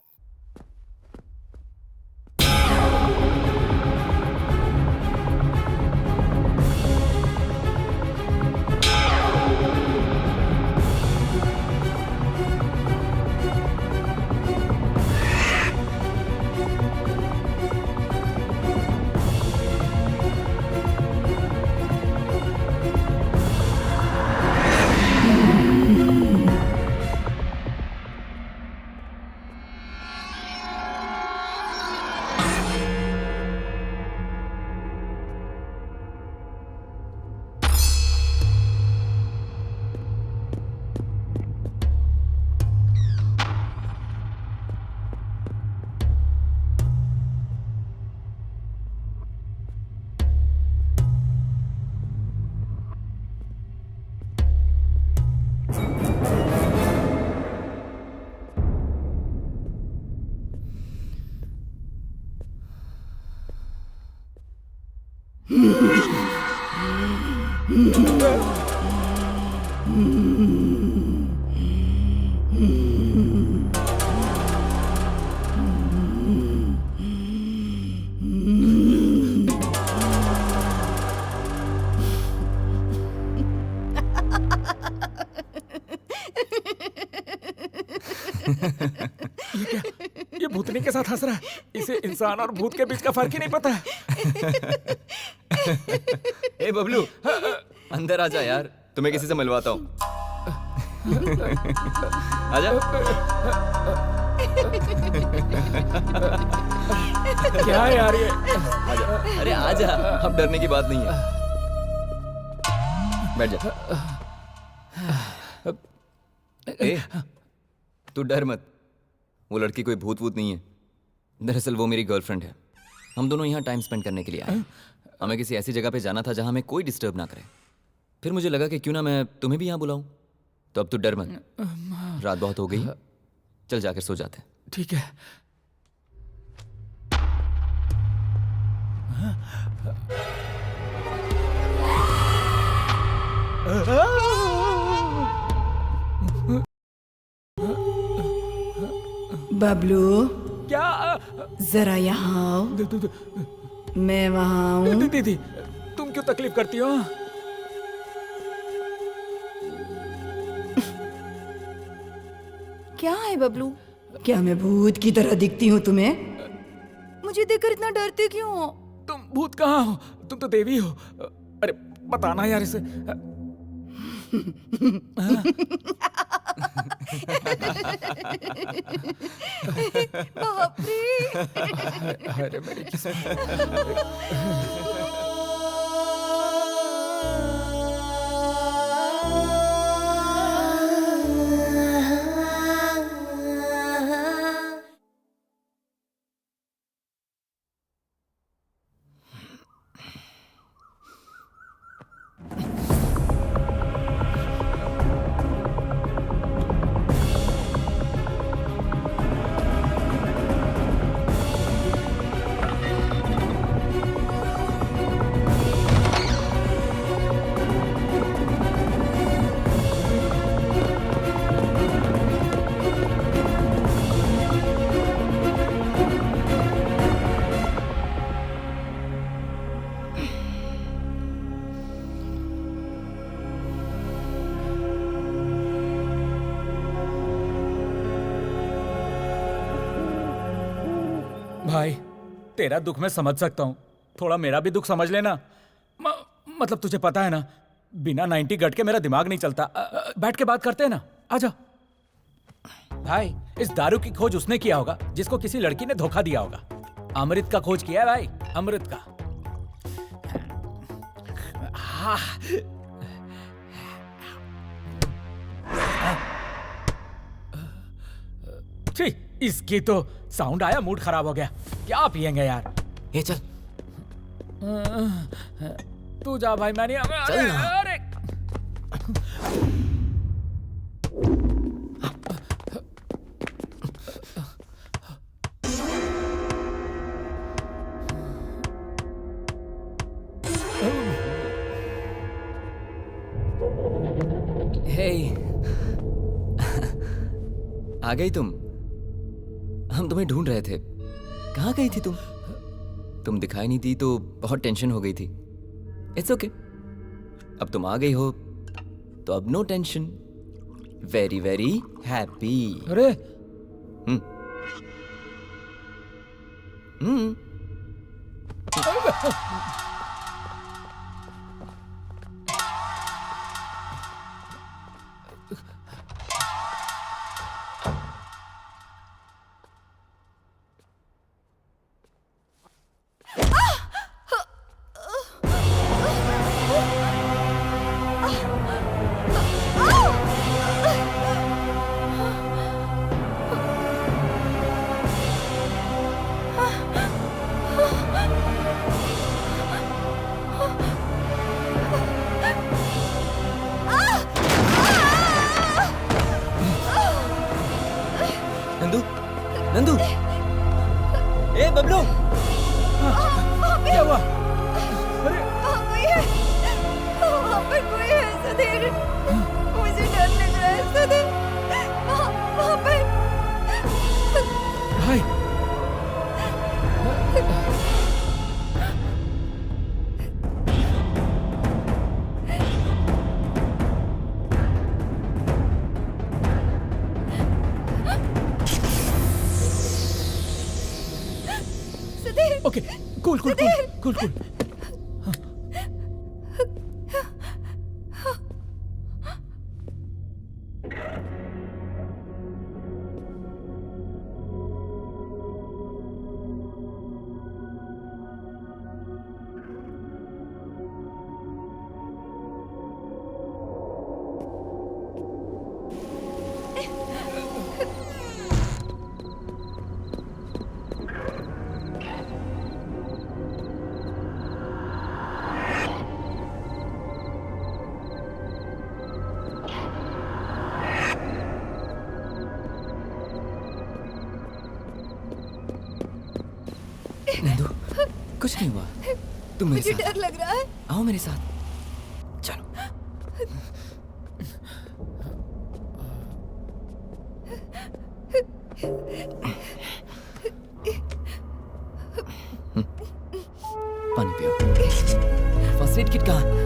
B: ये भूतनी के साथ हंस रहा है। इसे इंसान और भूत के बीच का फर्क ही नहीं पता है।
E: ए बबलू, अंदर आ जा यार, तुम्हें किसी से मिलवाता हूँ। आजा।
B: क्या है यार ये?
E: आजा, अरे आजा, अब डरने की बात नहीं है। बैठ जा। ए, तू डर मत, वो लड़की कोई भूत वूत नहीं है। दरअसल वो मेरी गर्लफ्रेंड है। हम दोनों यहाँ टाइम स्पेंड करने के लिए आए। हमें किसी ऐसी जगह पे जाना था जहाँ हमें कोई डिस्टर्ब ना करे। फिर मुझे लगा कि क्यों ना मैं तुम्हें भी यहाँ बुलाऊं। तो अब तू डर मत, रात बहुत हो गई, चल जाकर सो जाते हैं।
B: ठीक है।
I: बबलू,
B: क्या?
I: जरा यहाँ आओ। मैं वहाँ हूँ।
B: दीदी, तुम क्यों तकलीफ करती हो?
I: क्या है बबलू? क्या मैं भूत की तरह दिखती हूँ तुम्हें? मुझे देखकर इतना डरते क्यों हो?
B: तुम भूत कहाँ हो? तुम तो देवी हो। अरे बताना यार इसे।
I: बाप रे।
B: अरे मेरी किस्मत। भाई, तेरा दुख मैं समझ सकता हूँ, थोड़ा मेरा भी दुख समझ लेना। मतलब तुझे पता है ना, बिना 90 गट के मेरा दिमाग नहीं चलता। बैठ के बात करते हैं ना, आजा। भाई, इस दारू की खोज उसने किया होगा जिसको किसी लड़की ने धोखा दिया होगा। अमृत का खोज किया है भाई, अमृत का। हाँ। छी, इसकी तो साउंड आया, मूड खराब हो गया। क्या पिएंगे यार?
E: ये चल।
B: तू जा भाई, मैं नहीं
E: चल ना।
B: अरे
E: हे आ गई तुम। हम तुम्हें ढूंढ रहे थे। कहाँ गई थी तुम? तुम दिखाई नहीं दी तो बहुत टेंशन हो गई थी। इट्स ओके, अब तुम आ गई हो तो अब no tension. Very very happy.
B: अरे
E: हम्म। नंदू, नंदू, ए बबलू,
B: क्या हुआ?
I: वहाँ पर कोई है सुधीर, मुझे डर लग रहा है सुधीर, वहाँ पर।
B: भाई okay, cool cool cool cool cool.
E: Nandu, कुछ नहीं हुआ। तुम मेरे
I: मुझे
E: साथ
I: डर लग रहा है।
E: आओ, मेरे साथ चलो। पानी पियो। फर्स्ट एड किट कहाँ?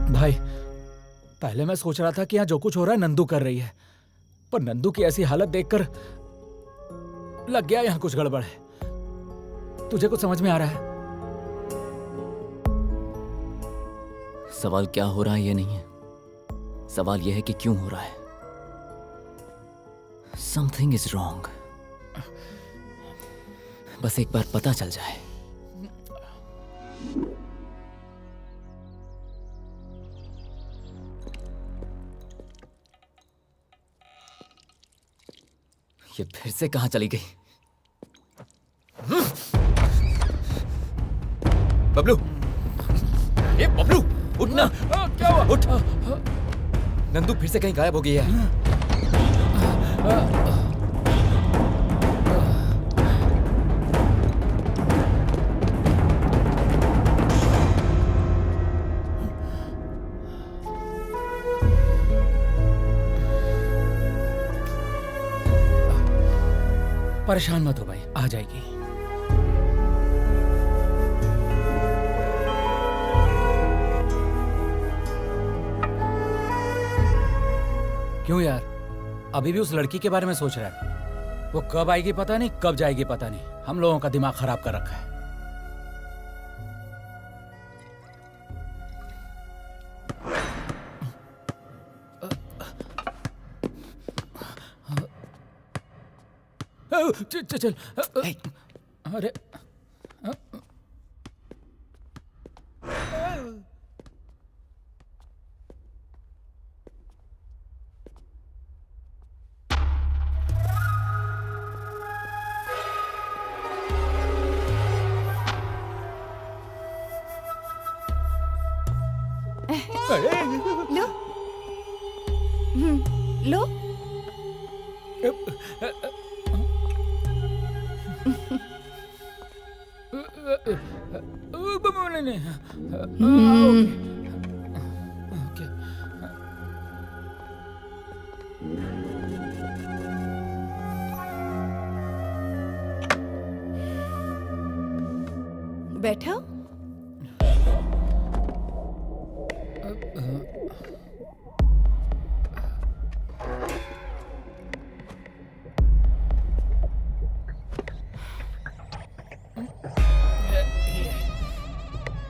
B: भाई, पहले मैं सोच रहा था कि यहाँ जो कुछ हो रहा है नंदू कर रही है, पर नंदू की ऐसी हालत देखकर लग गया यहाँ कुछ गड़बड़ है। तुझे कुछ समझ में आ रहा है?
E: सवाल क्या हो रहा है ये नहीं है, सवाल यह है कि क्यों हो रहा है। Something is wrong. बस एक बार पता चल जाए। ये फिर से कहां चली गई? बबलू, ए बबलू, उठना।
B: क्या हुआ?
E: उठ। नंदू फिर से कहीं गायब हो गई है।
B: परेशान मत हो भाई, आ जाएगी। क्यों यार, अभी भी उस लड़की के बारे में सोच रहा है? वो कब आएगी पता नहीं, कब जाएगी पता नहीं। हम लोगों का दिमाग खराब कर रखा है। चल चल। अरे
I: लो लो बैठो।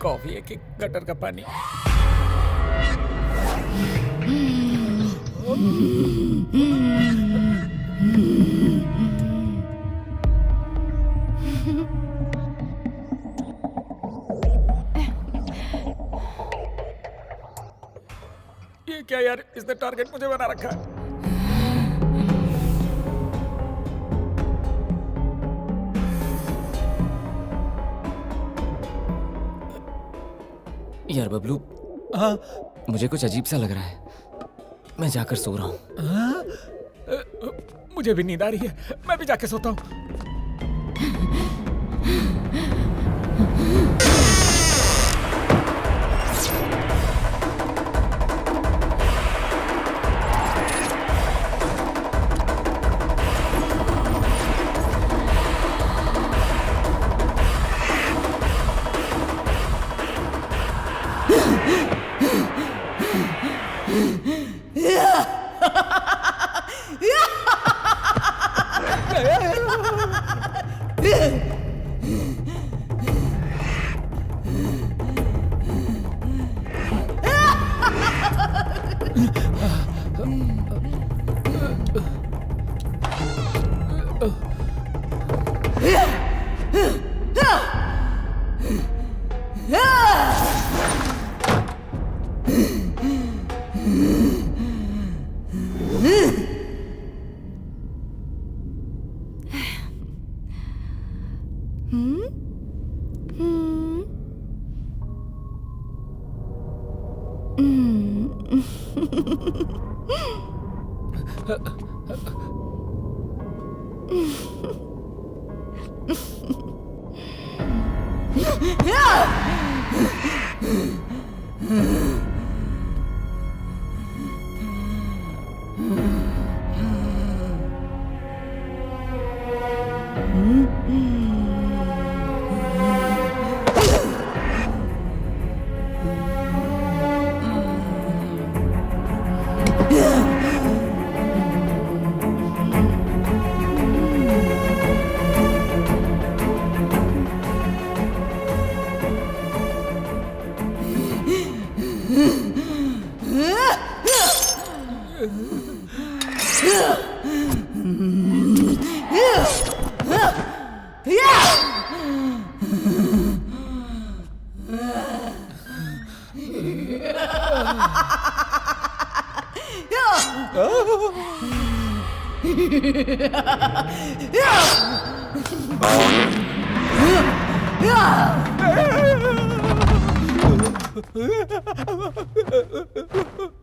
B: कॉफी है कि गटर का पानी? ये क्या यार, इसने टारगेट मुझे बना रखा है।
E: यार बबलू, मुझे कुछ अजीब सा लग रहा है। मैं जाकर सो रहा हूँ।
B: मुझे भी नींद आ रही है, मैं भी जाके सोता हूँ।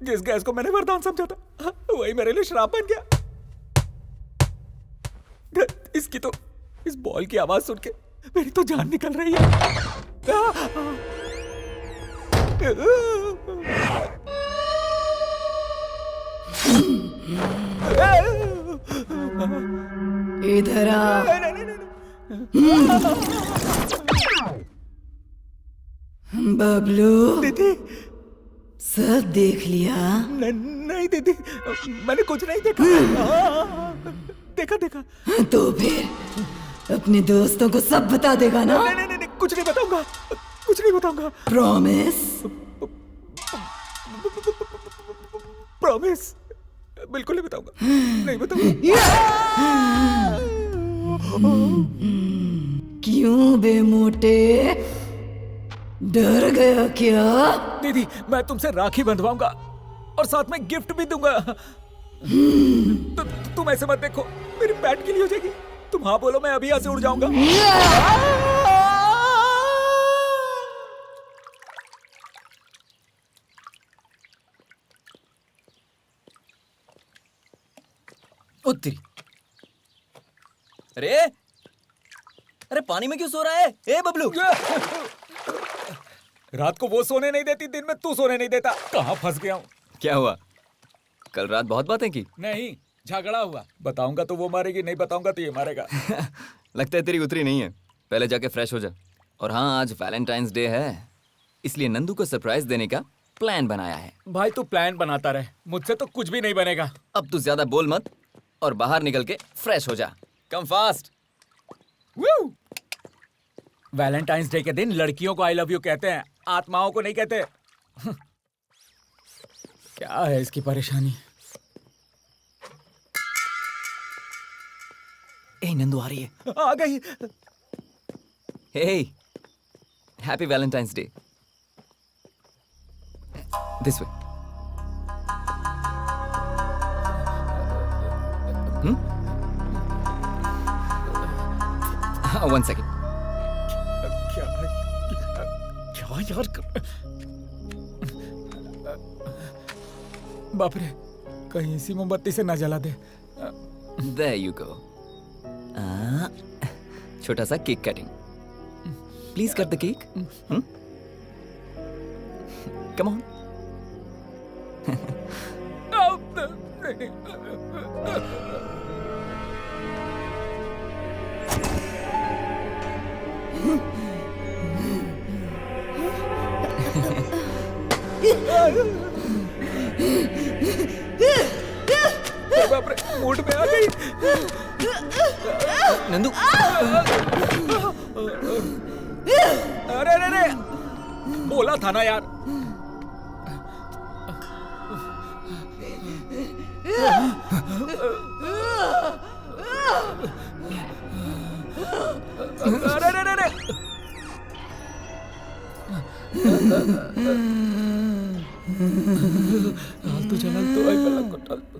B: जिस गैस को मैंने वरदान समझा था, वही मेरे लिए श्राप बन गया। इसकी तो, इस बॉल की आवाज सुन के मेरी तो जान निकल रही है।
I: इधर आ। बबलू,
B: दीदी
I: सब देख लिया?
B: नहीं दीदी, मैंने कुछ नहीं देखा। देखा देखा।
I: तो फिर अपने दोस्तों को सब बता देगा ना?
B: नहीं, कुछ नहीं बताऊंगा, कुछ नहीं बताऊंगा।
I: प्रॉमिस?
B: प्रॉमिस, बिल्कुल नहीं बताऊंगा, नहीं बताऊंगा।
I: क्यों बे मोटे, डर गया क्या?
B: दीदी मैं तुमसे राखी बंधवाऊंगा और साथ में गिफ्ट भी दूंगा। तुम ऐसे मत देखो, मेरी पैट के लिए हो जाएगी। तुम हाँ बोलो, मैं अभी यहाँ से उड़ जाऊंगा।
E: उत्तरी। अरे अरे पानी में क्यों सो रहा है? ए बबलू,
B: रात को वो सोने नहीं देती, दिन में तू सोने नहीं देता। कहाँ फंस गया हूँ?
E: क्या हुआ? कल रात बहुत बातें की।
B: नहीं, झगड़ा हुआ। बताऊंगा तो वो मारेगी, नहीं बताऊंगा तो ये मारेगा।
E: लगता है तेरी उतरी नहीं है। पहले जाके फ्रेश हो जा। और हाँ, आज वैलेंटाइंस डे है, इसलिए नंदू को सरप्राइज देने का प्लान बनाया है।
B: भाई तू प्लान बनाता रहे, मुझसे तो कुछ भी नहीं बनेगा।
E: अब तू ज्यादा बोल मत और बाहर निकल के फ्रेश हो जा। Come fast.
B: वैलेंटाइंस डे के दिन लड़कियों को आई लव यू कहते हैं, आत्माओं को नहीं कहते। क्या है इसकी परेशानी?
E: ए नंदू आ रही है।
B: आ गई।
E: Hey, happy Valentine's Day. This way. One second.
B: क्या यार बाप रे, कहीं इसी मोमबत्ती से ना जला दे।
E: There you go. छोटा सा cake cutting. Please cut the cake. Come on.
B: बाप रे, मूड में आ गई।
E: नंदू,
B: अरे अरे अरे, बोला था ना यार। अरे अरे अरे, तो चल तो आई पलक को टाल तो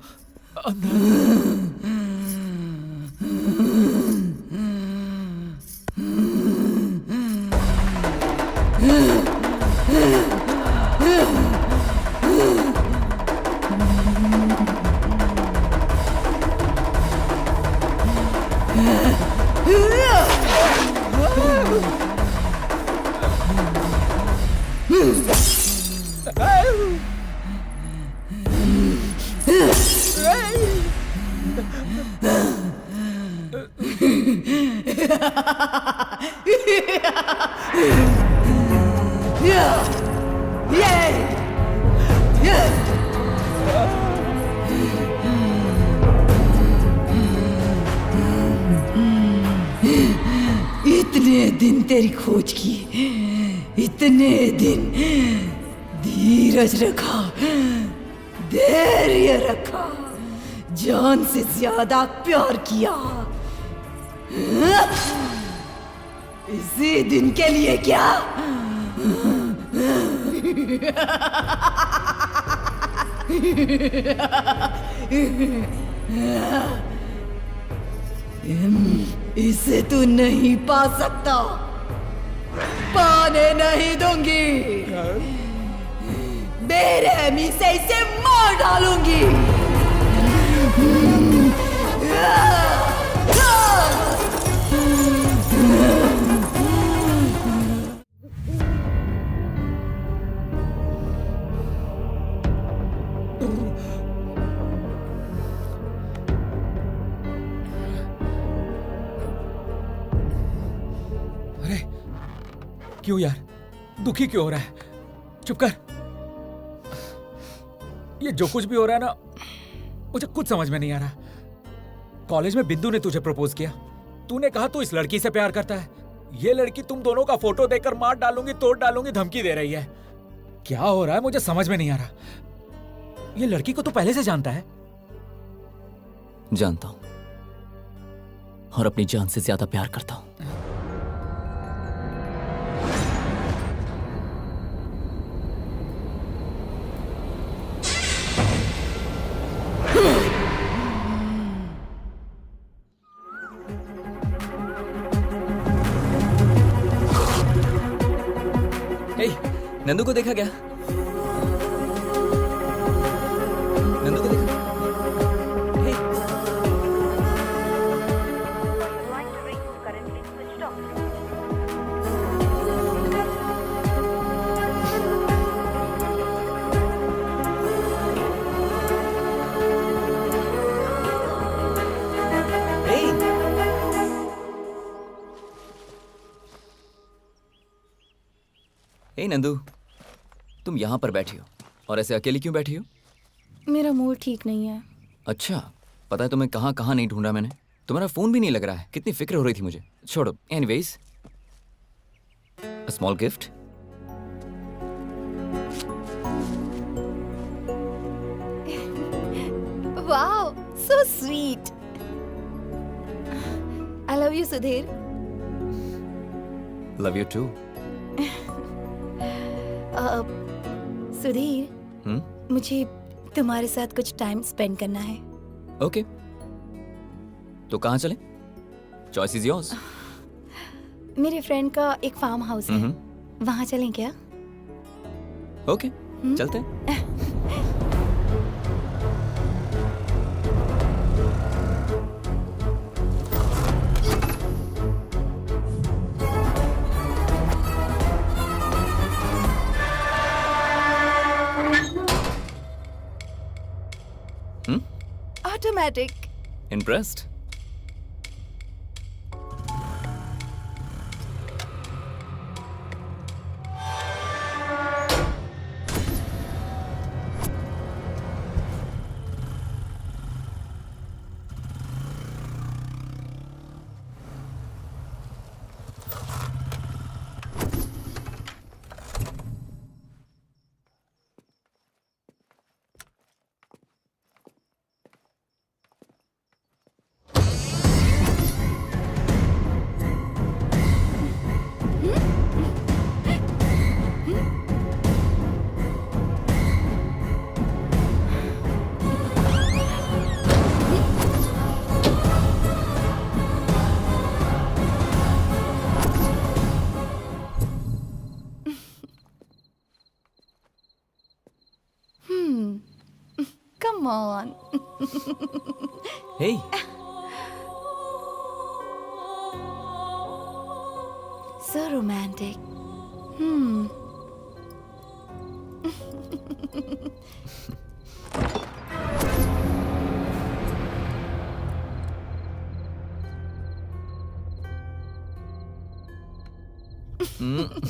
I: इतने दिन तेरी खोज की, इतने दिन धीरज रखा, धैर्य रखा, जान से ज्यादा प्यार किया। इसी दिन के लिए क्या? इसे तू नहीं पा सकता, पाने नहीं दूंगी, बेरहमी से इसे मार डालूंगी।
B: क्यों यार, दुखी क्यों हो रहा है? चुप कर। ये जो कुछ भी हो रहा है ना, मुझे कुछ समझ में नहीं आ रहा। कॉलेज में बिंदु ने तुझे प्रपोज किया, तूने कहा तू इस लड़की से प्यार करता है। ये लड़की तुम दोनों का फोटो देखकर मार डालूंगी, तोड़ डालूंगी धमकी दे रही है। क्या हो रहा है मुझे समझ में नहीं आ रहा। ये लड़की को तू पहले से जानता है?
E: जानता हूं। और अपनी जान से ज्यादा प्यार करता हूं। हे, नंदू को देखा क्या? नंदू को देखा? हे, हे नंदू, तुम यहाँ पर बैठी हो और ऐसे अकेली क्यों बैठी हो?
H: मेरा मूड ठीक नहीं है।
E: अच्छा, पता है तुम्हें कहाँ कहाँ नहीं ढूंढा मैंने? तुम्हारा फोन भी नहीं लग रहा है। कितनी फिक्र हो रही थी मुझे। छोड़ो, anyways, a small gift.
H: Wow, so sweet. I love you Sudhir.
E: Love you too.
H: Sudhir, मुझे तुम्हारे साथ कुछ टाइम स्पेंड करना है।
E: ओके, तो कहाँ चले? Choice is yours.
H: मेरे फ्रेंड का एक फार्म हाउस है, वहाँ चलें क्या?
E: ओके, चलते हैं।
H: Automatic.
E: Impressed?
H: Come on.
E: Hey.
H: So romantic.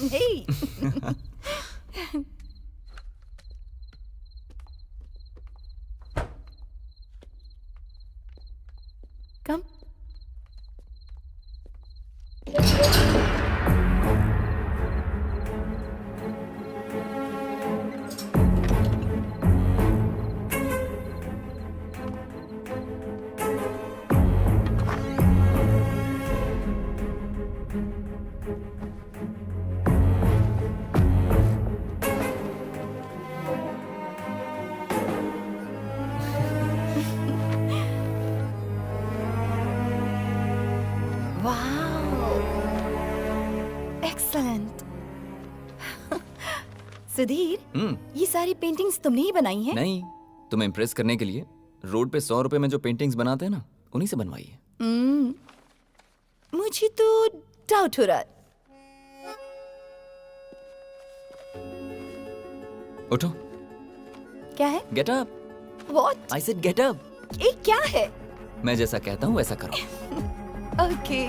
H: Hey. Come. Wow. Excellent. Sudhir, ये सारी पेंटिंग्स तुमने ही बनाई हैं?
E: नहीं, तुम्हें इम्प्रेस करने के लिए रोड पे 100 रुपए में जो पेंटिंग्स बनाते हैं ना, उन्हीं से बनवाई है।
H: मुझे तो डाउट हो रहा है।
E: उठो।
H: क्या है?
E: Get up.
H: What?
E: I said get up.
H: ये क्या है?
E: मैं जैसा कहता हूँ वैसा करो।
H: Okay.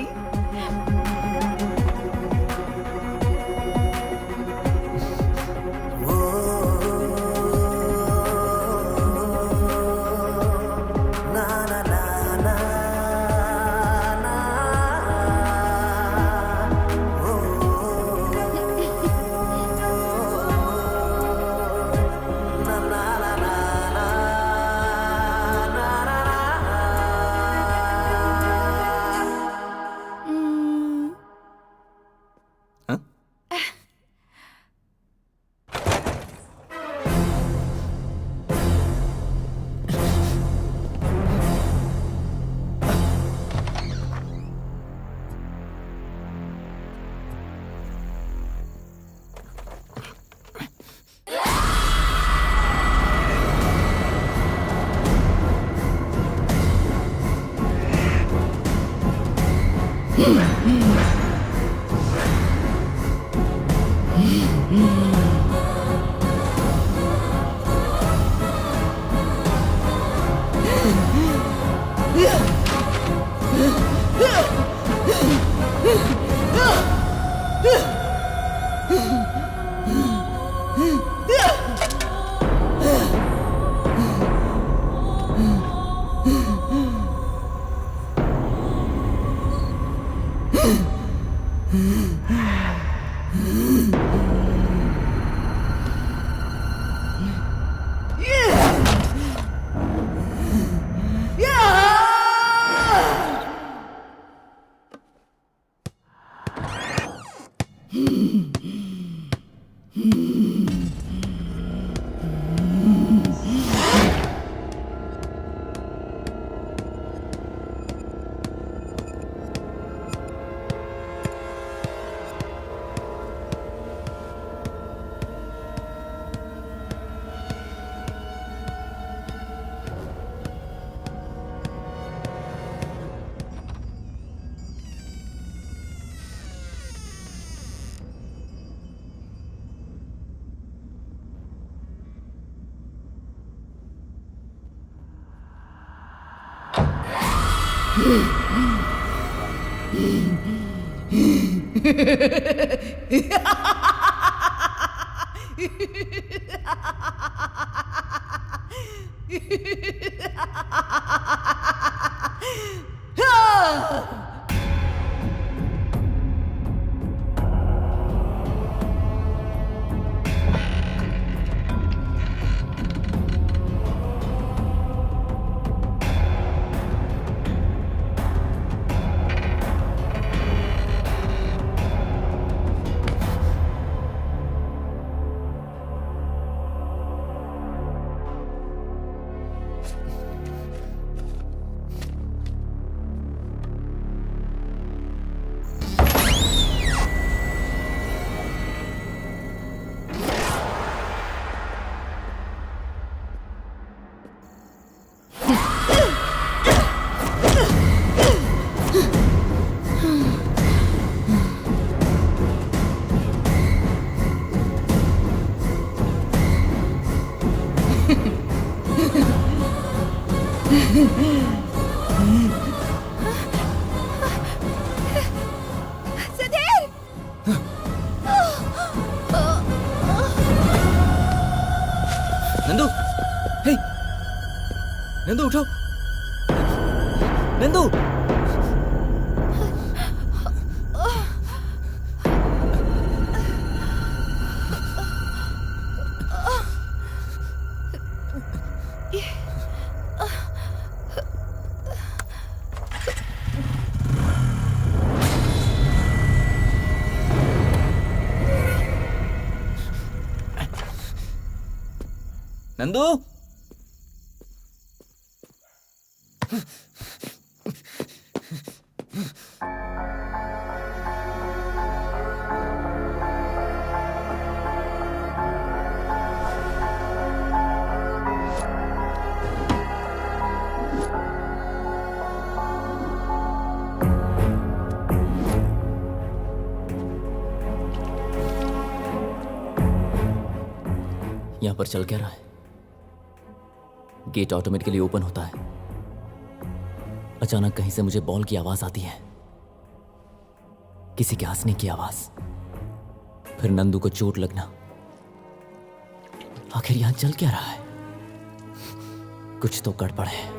E: नंदू, हे, नंदू उठो, नंदू। नंदू, यहां पर चल क्या रहा है? गेट ऑटोमेटिकली ओपन होता है। अचानक कहीं से मुझे बॉल की आवाज आती है, किसी के हंसने की आवाज, फिर नंदू को चोट लगना। आखिर यहां चल क्या रहा है? कुछ तो गड़बड़ है।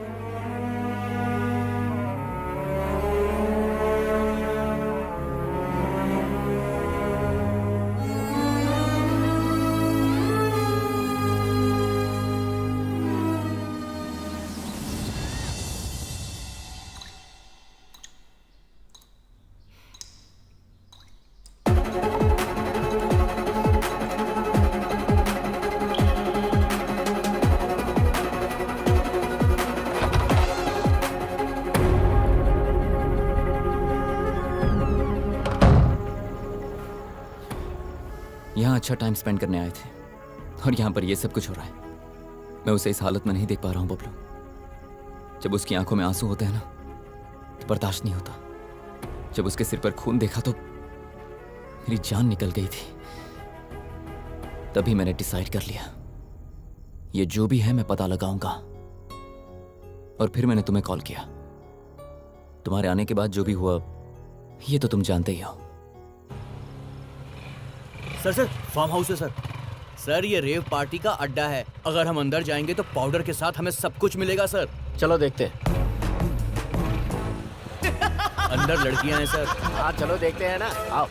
E: यहाँ अच्छा टाइम स्पेंड करने आए थे और यहाँ पर ये सब कुछ हो रहा है। मैं उसे इस हालत में नहीं देख पा रहा हूँ बबलू। जब उसकी आंखों में आंसू होते हैं ना, तो बर्दाश्त नहीं होता। जब उसके सिर पर खून देखा तो मेरी जान निकल गई थी। तभी मैंने डिसाइड कर लिया, ये जो भी है मैं पता लगाऊंगा। और फिर मैंने तुम्हें कॉल किया। तुम्हारे आने के बाद जो भी हुआ ये तो तुम जानते ही हो।
C: सर फार्म हाउस है सर, ये रेव पार्टी का अड्डा है। अगर हम अंदर जाएंगे तो पाउडर के साथ हमें सब कुछ मिलेगा सर।
A: चलो देखते हैं।
C: अंदर लड़कियां हैं सर।
A: हाँ चलो देखते हैं ना, आओ।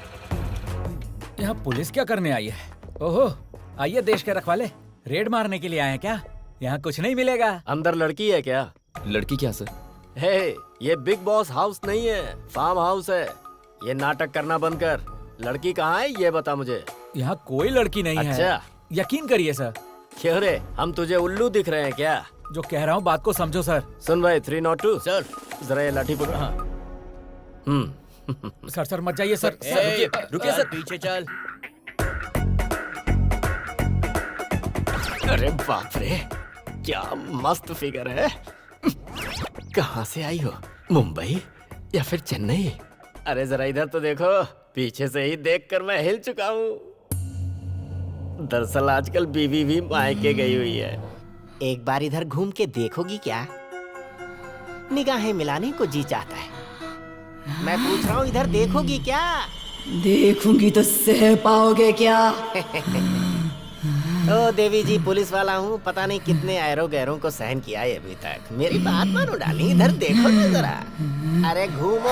B: यहाँ पुलिस क्या करने आई है? ओहो, आइए देश के रखवाले, रेड मारने के लिए आए हैं क्या? यहाँ कुछ नहीं मिलेगा।
A: अंदर लड़की है क्या?
E: लड़की क्या सर?
A: हे, ये बिग बॉस हाउस नहीं है, फार्म हाउस है। ये नाटक करना बंद कर। लड़की कहाँ है ये बता मुझे।
B: यहाँ कोई लड़की नहीं है।
A: अच्छा।
B: यकीन करिए सर।
A: क्यों रे, हम तुझे उल्लू दिख रहे हैं क्या?
B: जो कह रहा हूँ बात को समझो सर।
A: सुन भाई 302
C: सर
A: जरा ये लाठी पकड़।
C: हाँ।
B: सर मत जाइए सर।
C: रुकिए सर, पीछे चल।
A: अरे बाप रे, क्या मस्त फिगर है। कहाँ से आई हो, मुंबई या फिर चेन्नई? अरे जरा इधर तो देखो, पीछे से ही देखकर मैं हिल चुका हूँ। दरअसल आजकल बीवी भी मायके गई हुई है।
D: एक बार इधर घूम के देखोगी क्या? निगाहें मिलाने को जी चाहता है। मैं पूछ रहा हूँ, इधर देखोगी क्या?
I: देखूंगी तो सह पाओगे क्या?
D: ओ देवी जी, पुलिस वाला हूँ, पता नहीं कितने ऐरों गैरों को सहन किया है अभी तक। मेरी बात मानो डाली, इधर देखो ना जरा। अरे घूमो।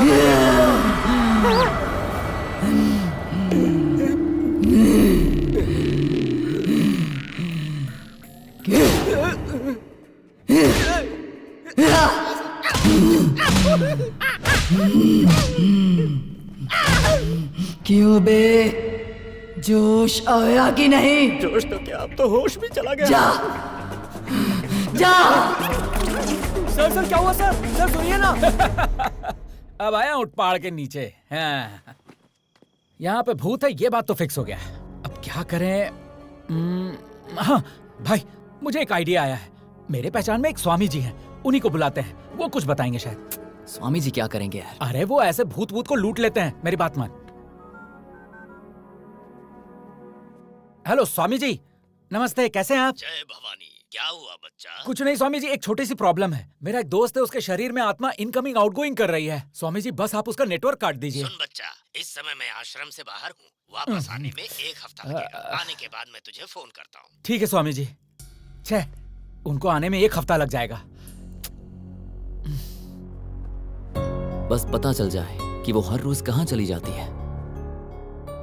I: क्यों बे, जोश आया कि नहीं?
A: जोश तो क्या, अब तो होश भी चला गया।
I: जा जा।
B: सर क्या हुआ सर? सर सुनिए ना। अब आया उठ पहाड़ के नीचे। हाँ। यहाँ पे भूत है ये बात तो फिक्स हो गया। अब क्या करें? हाँ भाई, मुझे एक आइडिया आया है। मेरे पहचान में एक स्वामी जी हैं, उन्हीं को बुलाते हैं, वो कुछ बताएंगे शायद।
E: स्वामी जी क्या करेंगे यार?
B: अरे वो ऐसे भूत को लूट लेते हैं, मेरी बात मान। हेलो स्वामी जी, नमस्ते, कैसे हैं आप?
A: जय भवानी, क्या हुआ बच्चा?
B: कुछ नहीं स्वामी जी, एक छोटी सी प्रॉब्लम है। मेरा एक दोस्त है, उसके शरीर में आत्मा इनकमिंग आउटगोइंग कर रही है। स्वामी जी बस आप उसका नेटवर्क काट दीजिए।
A: सुन बच्चा, इस समय मैं आश्रम से बाहर हूँ, वापस आने में 1 हफ्ता लगेगा। आने के बाद मैं तुझे फोन करता हूँ।
B: ठीक है स्वामी जी। छे, उनको आने में 1 हफ्ता लग जाएगा।
E: बस पता चल जाए कि वो हर रोज कहाँ चली जाती है।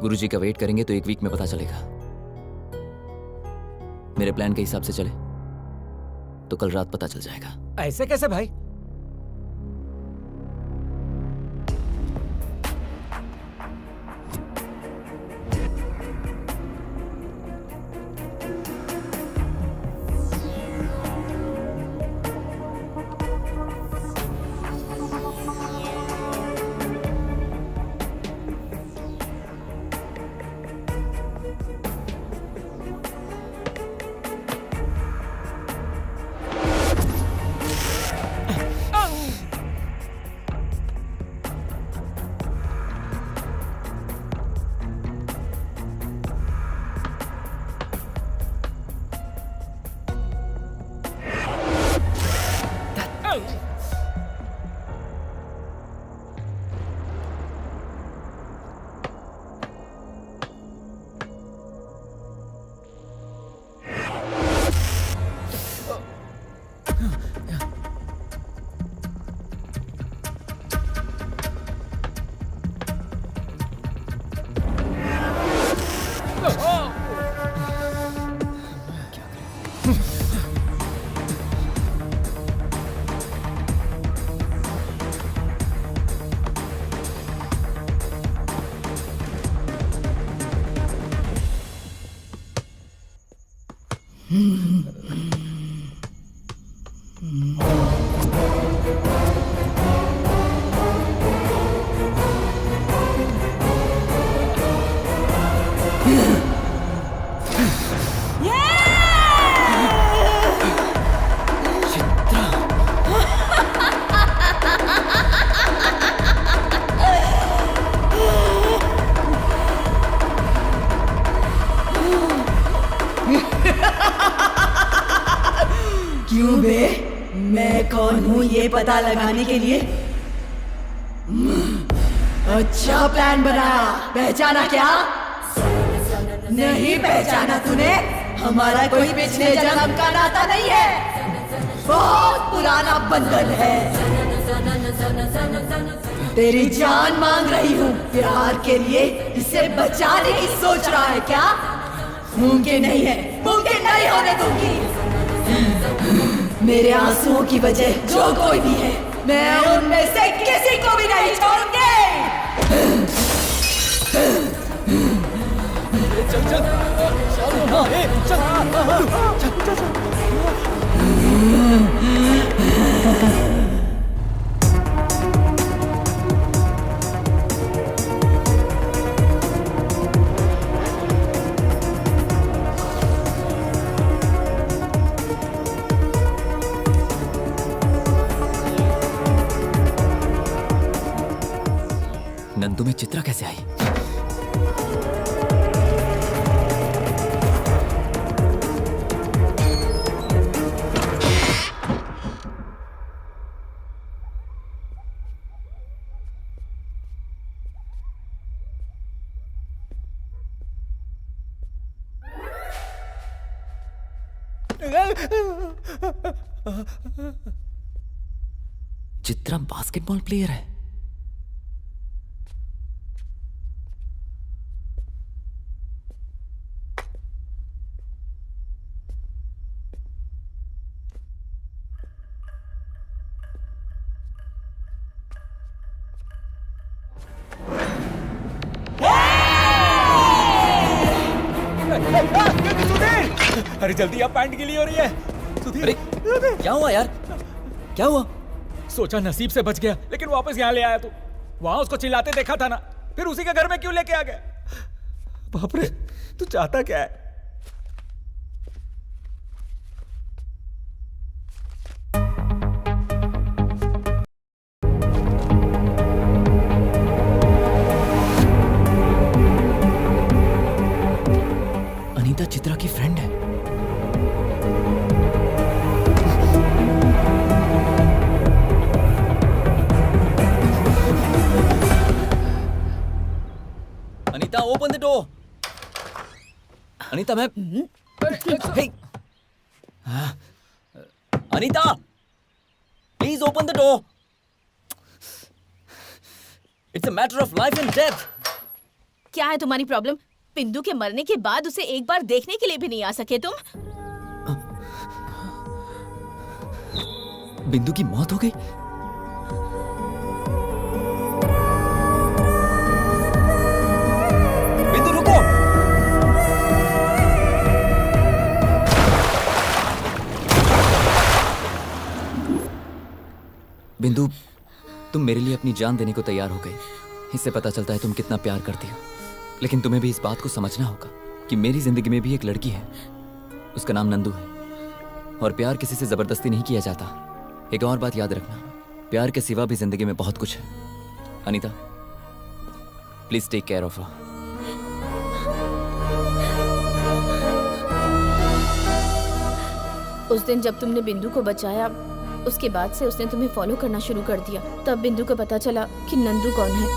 E: गुरुजी का वेट करेंगे तो 1 वीक में पता चलेगा। मेरे प्लान के हिसाब से चले तो कल रात पता चल जाएगा।
B: ऐसे कैसे भाई?
I: कौन हूँ ये पता लगाने के लिए अच्छा प्लान बनाया। पहचाना क्या? नहीं पहचाना तूने? हमारा कोई पिछले जन्म का नाता नहीं है, बहुत पुराना बंधन है। तेरी जान मांग रही हूँ प्यार के लिए, इसे बचाने की सोच रहा है क्या? मुमकिन नहीं है, मुमकिन नहीं होने दूंगी। मेरे आंसुओं की वजह जो कोई भी है, मैं उनमें से किसी को भी नहीं छोड़ूंगी।
E: नंदू में चित्रा कैसे आई? चित्रा बास्केटबॉल प्लेयर है।
B: अरे जल्दी, आप पैंट गीली हो रही है। सुधीर,
E: अरे क्या हुआ यार? क्या हुआ?
B: सोचा नसीब से बच गया, लेकिन वापस यहाँ ले आया तू। वहां उसको चिल्लाते देखा था ना, फिर उसी के घर में क्यों लेके आ गया? बाप रे, तू चाहता क्या है?
E: अनीता चित्रा की फ्रेंड है। Anita, open the door. Anita, मैं hey! Anita, please open the door. It's a matter of life and death.
H: क्या है तुम्हारी प्रॉब्लम? बिंदु के मरने के बाद उसे एक बार देखने के लिए भी नहीं आ सके तुम?
E: बिंदु की मौत हो गई? बिंदु रुको! बिंदु, तुम मेरे लिए अपनी जान देने को तैयार हो गई। इससे पता चलता है तुम कितना प्यार करती हो। लेकिन तुम्हें भी इस बात को समझना होगा कि मेरी जिंदगी में भी एक लड़की है। उसका नाम नंदू है, और प्यार किसी से जबरदस्ती नहीं किया जाता। एक और बात याद रखना, प्यार के सिवा भी जिंदगी में बहुत कुछ है। Anita, please take care of her.
H: उस दिन जब तुमने बिंदु को बचाया, उसके बाद से उसने तुम्हें फॉलो करना शुरू कर दिया। तब बिंदु को पता चला कि नंदू कौन है।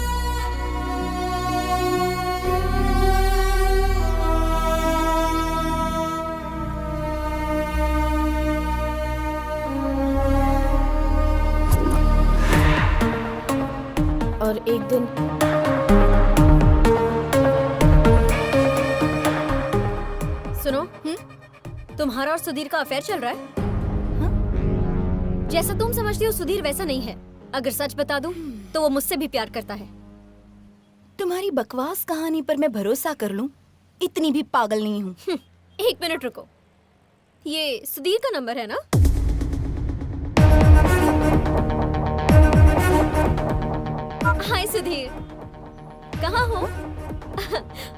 H: और एक दिन
F: सुनो, तुम्हारा और सुधीर का अफेयर चल रहा है? जैसा तुम समझती हो सुधीर वैसा नहीं है। अगर सच बता दूं तो वो मुझसे भी प्यार करता है।
I: तुम्हारी बकवास कहानी पर मैं भरोसा कर लूं? इतनी भी पागल नहीं हूँ।
F: एक मिनट रुको, ये सुधीर का नंबर है ना? हाय सुधीर, कहाँ हो?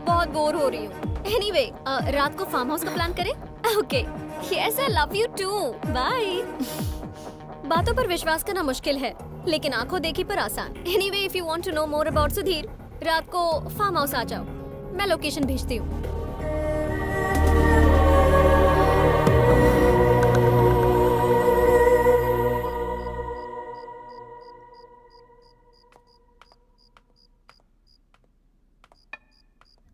F: बहुत बोर हो रही हूँ। एनीवे, रात को फार्म हाउस का प्लान करें? Okay, yes I love you too, bye. बातों पर विश्वास करना मुश्किल है, लेकिन आंखों देखी पर आसान। Anyway, if you want to know more about Sudhir, रात को फार्म हाउस आ जाओ, मैं लोकेशन भेजती हूँ।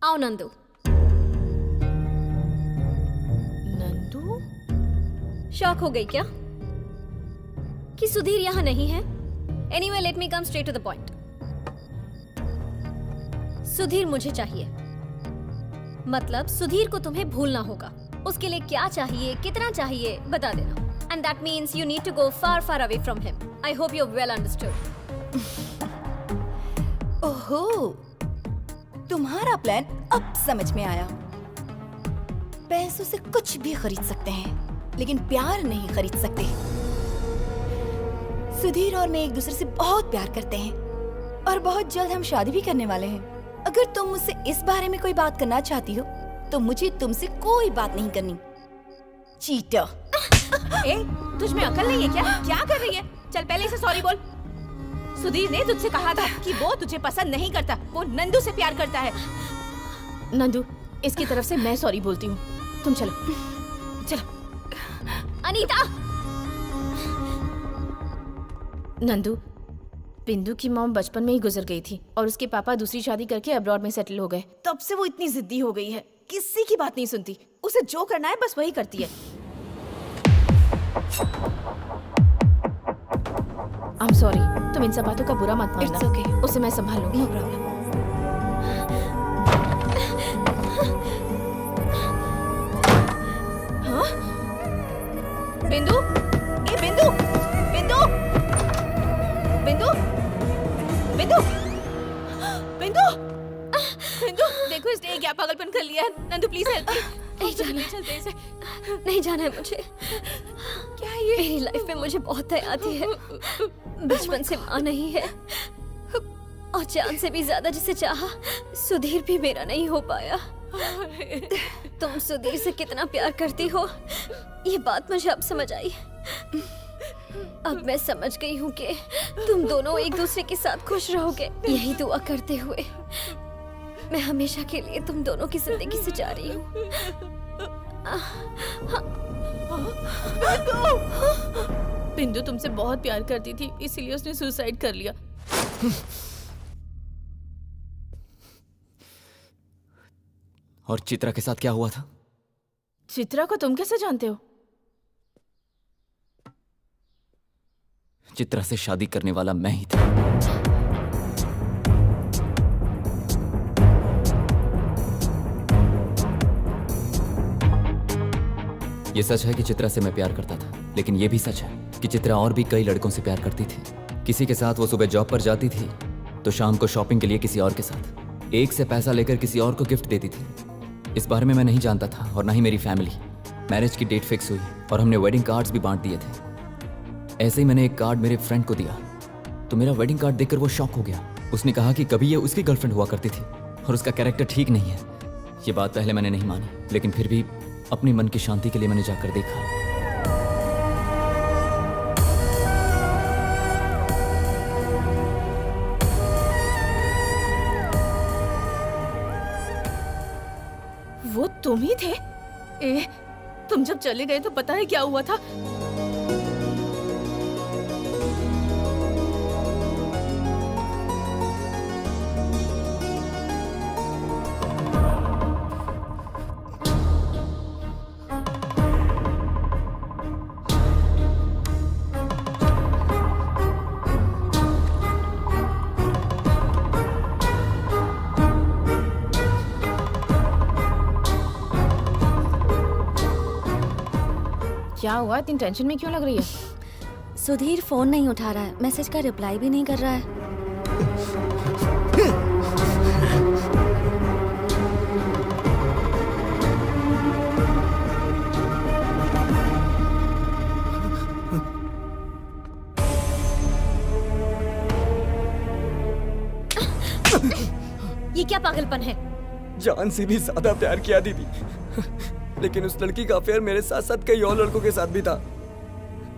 F: आओ नंदू।
H: नंदू?
F: शॉक हो गई क्या कि सुधीर यहाँ नहीं है? Anyway let me come straight to the point. Sudhir मुझे चाहिए, मतलब सुधीर को तुम्हें भूलना होगा। उसके लिए क्या चाहिए, कितना चाहिए, बता देना। And that means you need to go far far away from him. I hope you well understood.
I: ओहो, तुम्हारा प्लान अब समझ में आया। पैसों से कुछ भी खरीद सकते हैं, लेकिन प्यार नहीं खरीद सकते। सुधीर और मैं एक दूसरे से बहुत प्यार करते हैं और बहुत जल्द हम शादी भी करने वाले हैं। अगर तुम मुझसे इस बारे में कोई बात करना चाहती हो तो मुझे तुमसे कोई बात नहीं करनी। चीटर।
H: ए, तुझ में अकल नहीं है क्या? क्या कर रही है? चल पहले इसे सॉरी बोल। सुधीर ने तुझसे कहा था कि वो तुझे पसंद नहीं करता, वो नंदू से प्यार करता है। नंदू, इसकी तरफ से मैं सॉरी बोलती हूँ। तुम चलो चलो।
F: अनीता!
H: नंदू, बिंदु की मॉम बचपन में ही गुजर गई थी और उसके पापा दूसरी शादी करके अब्रॉड में सेटल हो गए। तब से वो इतनी जिद्दी हो गई है, किसी की बात नहीं सुनती। उसे जो करना है बस वही करती है। I'm sorry, तुम इन सब बातों का बुरा मत मानना।
I: It's okay.
H: उसे मैं संभाल लूंगी।
I: No problem.
H: हाँ? बिंदु? ए बिंदु! बिंदु! बिंदु! बिंदु! बिंदु! बिंदु, देखो इसने क्या पागलपन कर लिया है। Nandu please help me.
F: नहीं जाना,
H: चलते इसे।
F: नहीं जाना है मुझे। क्या ये मेरी लाइफ में मुझे बहुत दया आती है। बचपन से माँ नहीं है और जान से भी ज्यादा जिसे चाहा, सुधीर भी मेरा नहीं हो पाया। तुम सुधीर से कितना प्यार करती हो, ये बात मुझे अब समझ आई। अब मैं समझ गई हूँ कि तुम दोनों एक दूसरे के साथ खुश रहोगे। यही दुआ करते हुए मैं हमेशा के लिए तुम दोनों की जिंदगी से जा रही हूँ।
H: बिंदु तुमसे बहुत प्यार करती थी, इसीलिए उसने सुसाइड कर लिया।
E: और चित्रा के साथ क्या हुआ था?
H: चित्रा को तुम कैसे जानते हो?
E: चित्रा से शादी करने वाला मैं ही था। ये सच है कि चित्रा से मैं प्यार करता था, लेकिन ये भी सच है कि चित्रा और भी कई लड़कों से प्यार करती थी। किसी के साथ वो सुबह जॉब पर जाती थी तो शाम को शॉपिंग के लिए किसी और के साथ, एक से पैसा लेकर किसी और को गिफ्ट देती थी। इस बारे में मैं नहीं जानता था और ना ही मेरी फैमिली। मैरिज की डेट फिक्स हुई और हमने वेडिंग कार्ड्स भी बांट दिए थे। ऐसे ही मैंने एक कार्ड मेरे फ्रेंड को दिया तो मेरा वेडिंग कार्ड देखकर वो शॉक हो गया। उसने कहा कि कभी ये उसकी गर्लफ्रेंड हुआ करती थी और उसका कैरेक्टर ठीक नहीं है। ये बात पहले मैंने नहीं मानी, लेकिन फिर भी अपनी मन की शांति के लिए मैंने जाकर देखा।
H: वो तुम ही थे? ए, तुम जब चले गए तो पता है क्या हुआ था? क्या हुआ? इतनी टेंशन में क्यों लग रही है?
F: सुधीर फोन नहीं उठा रहा है, मैसेज का रिप्लाई भी नहीं कर रहा है। ये क्या पागलपन है?
C: जान से भी ज्यादा प्यार किया दीदी, लेकिन उस लड़की का अफेयर मेरे साथ साथ कई और लड़कों के साथ भी था।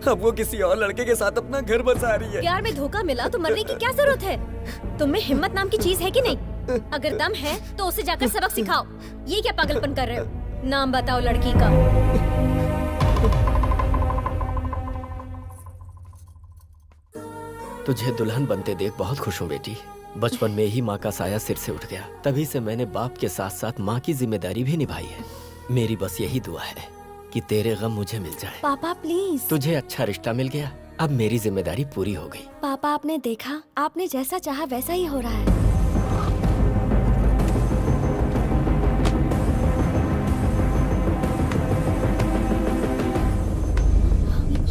C: अब वो किसी और लड़के के साथ अपना घर बसा रही है।
F: प्यार में धोखा मिला तो मरने की क्या जरूरत है? तुम में हिम्मत नाम की चीज है कि नहीं? अगर दम है तो उसे जाकर सबक सिखाओ। ये क्या पागलपन कर रहे हो? नाम बताओ लड़की का।
A: तुझे दुल्हन बनते देख बहुत खुश हूँ बेटी। बचपन में ही माँ का साया सिर से उठ गया। तभी से मैंने बाप के साथ साथ माँ की जिम्मेदारी भी निभाई है। मेरी बस यही दुआ है कि तेरे गम मुझे मिल जाए।
F: पापा प्लीज।
A: तुझे अच्छा रिश्ता मिल गया, अब मेरी जिम्मेदारी पूरी हो गई।
F: पापा आपने देखा, आपने जैसा चाहा वैसा ही हो रहा है।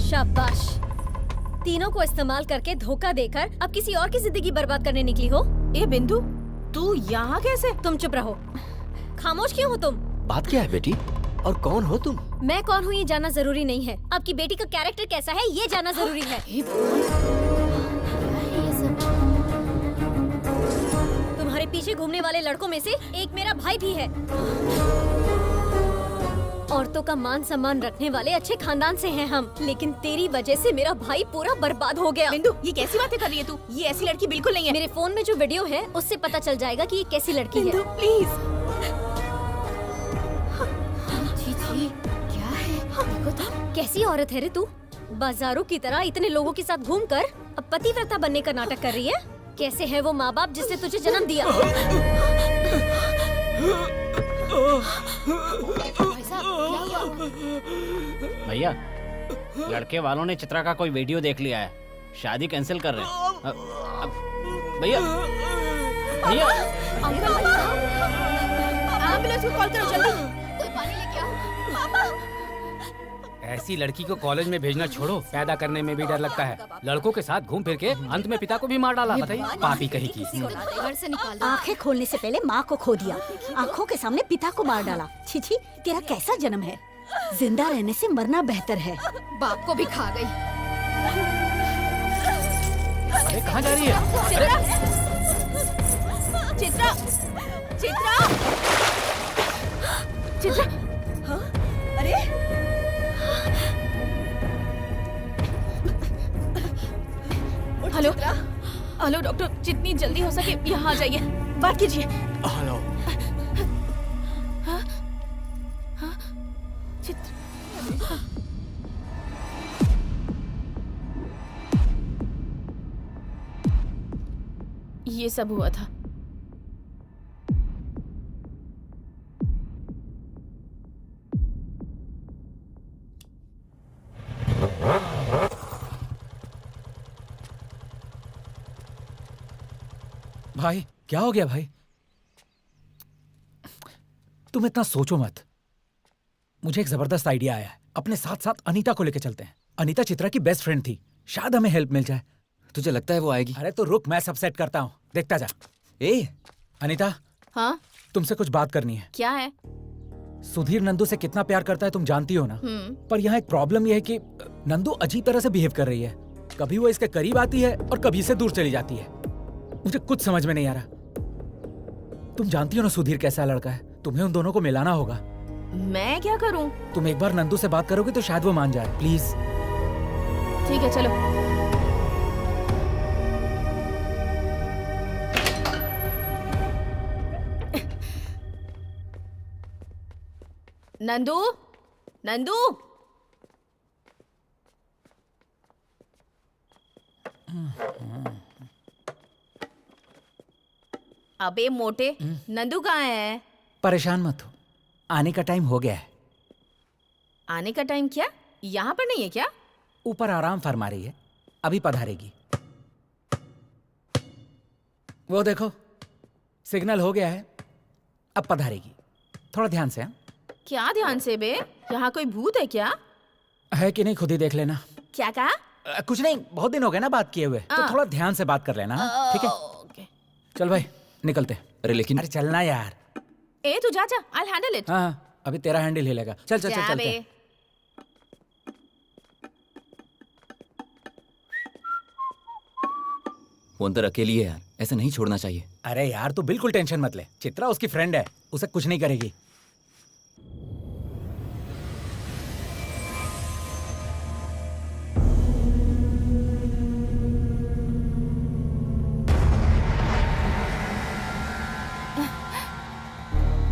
F: शाबाश। तीनों को इस्तेमाल करके धोखा देकर अब किसी और की जिंदगी बर्बाद करने निकली हो।
H: ए बिंदु, तू यहाँ कैसे?
F: तुम चुप रहो। खामोश क्यों हो तुम?
A: बात क्या है बेटी, और कौन हो तुम?
F: मैं कौन हूँ ये जानना जरूरी नहीं है, आपकी बेटी का कैरेक्टर कैसा है ये जानना जरूरी है। तुम्हारे पीछे घूमने वाले लड़कों में से एक मेरा भाई भी है। औरतों का मान सम्मान रखने वाले अच्छे खानदान से हैं हम, लेकिन तेरी वजह से मेरा भाई पूरा बर्बाद हो गया।
H: बिंदु, ये कैसी बातें कर रही है तू? ये ऐसी लड़की बिल्कुल नहीं है।
F: मेरे फोन में जो वीडियो है उससे पता चल जाएगा कि ये कैसी लड़की है।
H: बिंदु प्लीज।
F: क्या है? देखो तो कैसी औरत है रे तू। बाजारों की तरह इतने लोगों के साथ घूमकर अब पतिव्रता बनने का नाटक कर रही है। कैसे है वो माँ बाप जिसने तुझे जन्म दिया?
G: भैया, लड़के वालों ने चित्रा का कोई वीडियो देख लिया है, शादी कैंसिल कर रहे हैं। भैया भैया,
H: एम्बुलेंस को कॉल करो जल्दी। कोई पानी लेके आओ। पापा।
J: ऐसी लड़की को कॉलेज में भेजना छोड़ो, पैदा करने में भी डर लगता है। लड़कों के साथ घूम फिर के अंत में पिता को भी मार डाला। बताइए, पापी कहीं की।
H: घर से निकाल।
I: आंखें खोलने से पहले माँ को खो दिया, आंखों के सामने पिता को मार डाला। छी छी, तेरा कैसा जन्म है। जिंदा रहने से मरना बेहतर है।
H: बाप को भी खा गई।
J: अरे कहाँ जा रही है?
H: चित्रा, चित्रा, चित्रा।
I: हाँ? अरे
H: हेलो हेलो डॉक्टर, जितनी जल्दी हो सके यहाँ आ जाइए। बात कीजिए।
A: हेलो।
H: हाँ? हाँ? चित्र ये सब हुआ था।
B: भाई क्या हो गया भाई? तुम इतना सोचो मत। मुझे एक जबरदस्त आइडिया आया है। अपने साथ साथ अनीता को लेकर चलते हैं। अनीता चित्रा की बेस्ट फ्रेंड थी, शायद हमें हेल्प मिल जाए।
E: तुझे लगता है वो आएगी?
B: अरे तो रुक, मैं सब सेट करता हूँ, देखता जा।
E: ए
B: अनीता,
H: हाँ
B: तुमसे कुछ बात करनी है।
H: क्या है?
B: सुधीर नंदू से कितना प्यार करता है तुम जानती हो ना। पर यहाँ एक प्रॉब्लम यह है कि नंदू अजीब तरह से बिहेव कर रही है। कभी वो इसके करीब आती है और कभी से दूर चली जाती है। मुझे कुछ समझ में नहीं आ रहा। तुम जानती हो ना सुधीर कैसा लड़का है। तुम्हें उन दोनों को मिलाना होगा।
H: मैं क्या करूं?
B: तुम एक बार नंदू से बात करोगे तो शायद वो मान जाए। प्लीज।
H: ठीक है, चलो। नंदू, नंदू, अबे मोटे, नंदू कहाँ है?
B: परेशान मत हो, आने का टाइम हो गया है।
H: आने का टाइम क्या? यहाँ पर नहीं है क्या?
B: ऊपर आराम फरमा रही है, अभी पधारेगी। वो देखो, सिग्नल हो गया है, अब पधारेगी। थोड़ा ध्यान से। हाँ?
H: क्या ध्यान से बे? यहाँ कोई भूत है क्या?
B: है कि नहीं खुद ही देख लेना।
H: क्या कहा?
B: कुछ नहीं, बहुत दिन हो गए ना बात किए हुए, तो थोड़ा ध्यान से बात कर लेना। हाँ? ठीक है,
H: ओके।
B: चल भाई निकलते।
E: अरे लेकिन
B: अरे चलना यार।
H: ए तू जा, I'll handle it।
B: हाँ, अभी तेरा हैंडल हिलेगा। चल चल चल
H: जा
B: चलते
H: बे।
B: हैं।
E: वो अंदर अकेली है यार, ऐसे नहीं छोड़ना चाहिए।
B: अरे यार तू बिल्कुल टेंशन मत ले, चित्रा उसकी फ्रेंड है, उसे कुछ नहीं करेगी।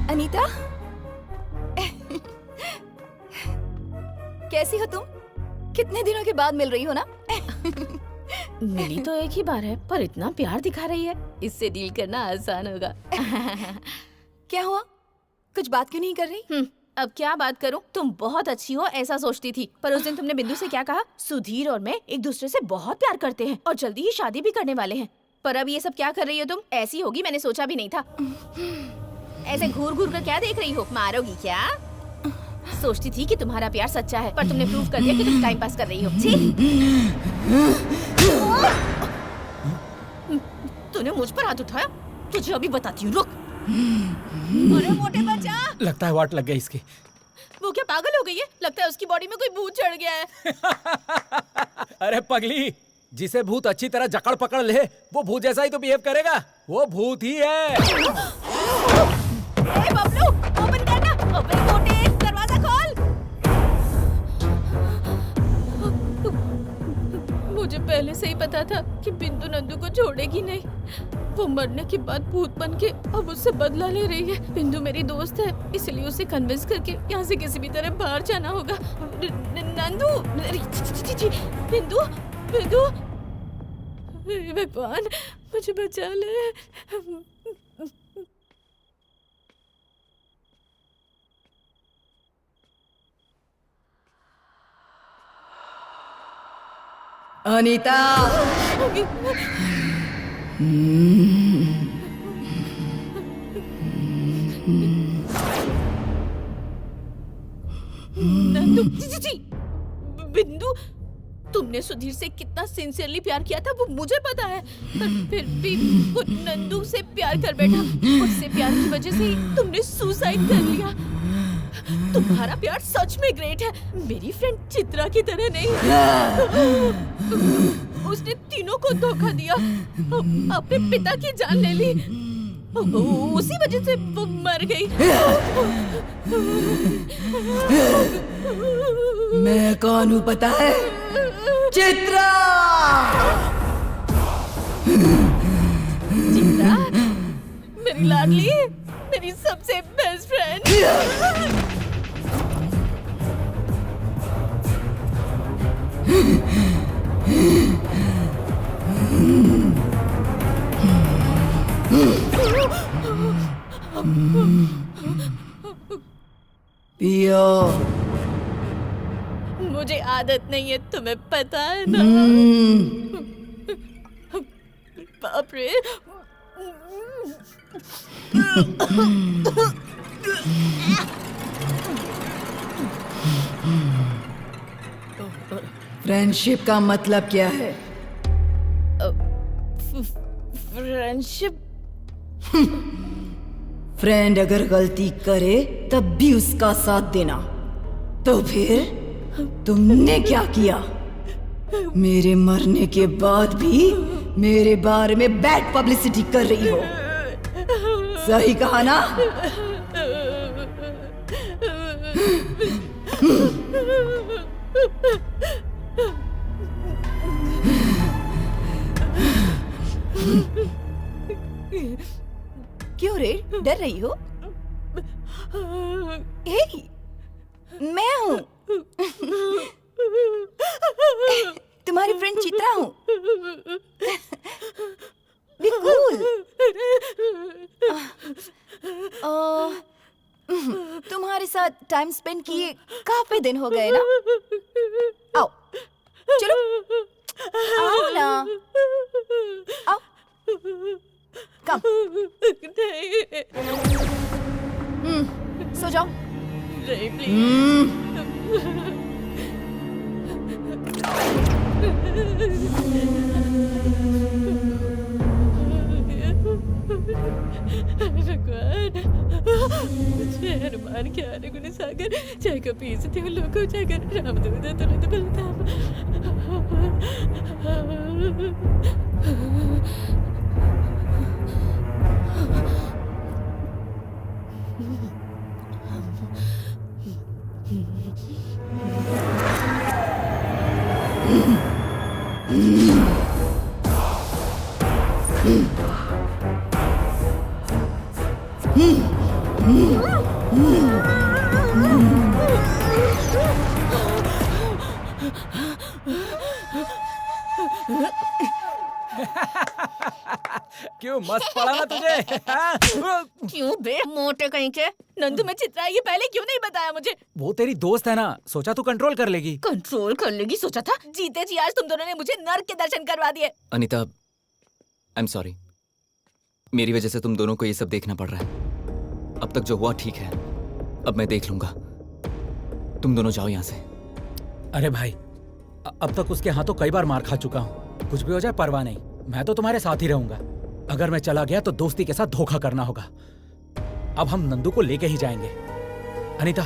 I: अनीता, कैसी हो तुम? कितने दिनों के बाद मिल रही हो ना।
H: मिली तो एक ही बार है पर इतना प्यार दिखा रही है, इससे डील करना आसान होगा।
I: क्या हुआ? कुछ बात क्यों नहीं कर रही?
H: अब क्या बात करूं? तुम बहुत अच्छी हो ऐसा सोचती थी, पर उस दिन तुमने बिंदु से क्या कहा? सुधीर और मैं एक दूसरे से बहुत प्यार करते हैं और जल्दी ही शादी भी करने वाले हैं। पर अब ये सब क्या कर रही हो तुम? ऐसी होगी मैंने सोचा भी नहीं था। ऐसे घूर घूर कर क्या देख रही हो? मारोगी क्या? सोचती थी कि तुम्हारा प्यार सच्चा है, पर तुमने प्रूव कर दिया कि तुम टाइम पास कर रही हो। तूने मुझ पर हाथ उठाया, तुझे अभी बताती हूँ, रुक। अरे मोटे बच्चा,
B: लगता है वाट लग गई इसकी।
H: वो क्या पागल हो गई है? लगता है उसकी बॉडी में कोई भूत चढ़ गया है।
B: अरे पगली, जिसे भूत अच्छी तरह जकड़ पकड़ ले वो भूत जैसा ही तो बिहेव करेगा। वो भूत ही है।
H: ए बबलू, ओपन करना। ओपन मोटे, दरवाजा खोल। मुझे पहले से ही पता था कि बिंदु नंदू को छोड़ेगी नहीं। वो मरने के बाद भूत बन के अब उससे बदला ले रही है। बिंदु मेरी दोस्त है, इसलिए उसे कन्विंस करके यहाँ से किसी भी तरह बाहर जाना होगा। नंदू, बिंदु, बिंदु, हे भगवान, मुझे बचा ले।
I: अनीता,
H: नंदू, जी, बिंदु, तुमने सुधीर से कितना सिंसियरली प्यार किया था वो मुझे पता है, पर फिर भी वो नंदू से प्यार कर बैठा। उससे प्यार की वजह से ही तुमने सुसाइड कर लिया। तुम्हारा प्यार सच में ग्रेट है, मेरी फ्रेंड चित्रा की तरह नहीं। उसने तीनों को धोखा दिया, अपने पिता की जान ले ली, उसी वजह से वो मर गई।
I: मैं कौन हूँ पता है? चित्रा!
H: चित्रा, मेरी लाडली, मेरी सबसे बेस्ट फ्रेंड।
I: पियो।
H: मुझे आदत नहीं है, तुम्हें पता है ना। बाप रे।
I: फ्रेंडशिप का मतलब क्या है?
H: फ्रेंडशिप?
I: फ्रेंड अगर गलती करे तब भी उसका साथ देना। तो फिर तुमने क्या किया? मेरे मरने के बाद भी मेरे बारे में बैड पब्लिसिटी कर रही हो। सही कहा ना? क्यों रे, डर रही हो? हे, मैं हूँ, तुम्हारी फ्रेंड चित्रा हूँ। Be cool. तुम्हारे साथ टाइम स्पेंड किए काफी दिन हो गए ना। आओ, चलो, आओ ना, आओ, कम। सो जाओ।
H: नहीं, प्लीज। भगवान, हनुमान ज्ञान गुण सागर, जय कपीस तिहु लोको जागर, रामदूत अतुलित बलधाम।
B: क्यों मस्त पड़ा ना तुझे?
H: क्यों बे मोटे कहीं के? नंदू में चित्रा ये पहले क्यों नहीं बताया मुझे?
B: वो तेरी दोस्त है ना, सोचा तू कंट्रोल कर लेगी।
H: कंट्रोल कर लेगी सोचा था? जीते जी आज तुम दोनों ने मुझे नर्क के दर्शन करवा दिए।
E: Anita, I am sorry. मेरी वजह से तुम दोनों को ये सब देखना पड़ रहा है। अब तक जो हुआ ठीक है, अब मैं देख लूंगा। तुम दोनों जाओ यहाँ से।
B: अरे भाई, अब तक उसके हाथों कई बार मार खा चुका हूँ। कुछ भी हो जाए परवाह नहीं, मैं तो तुम्हारे साथ ही रहूंगा। अगर मैं चला गया तो दोस्ती के साथ धोखा करना होगा। अब हम नंदू को लेके ही जाएंगे। अनीता,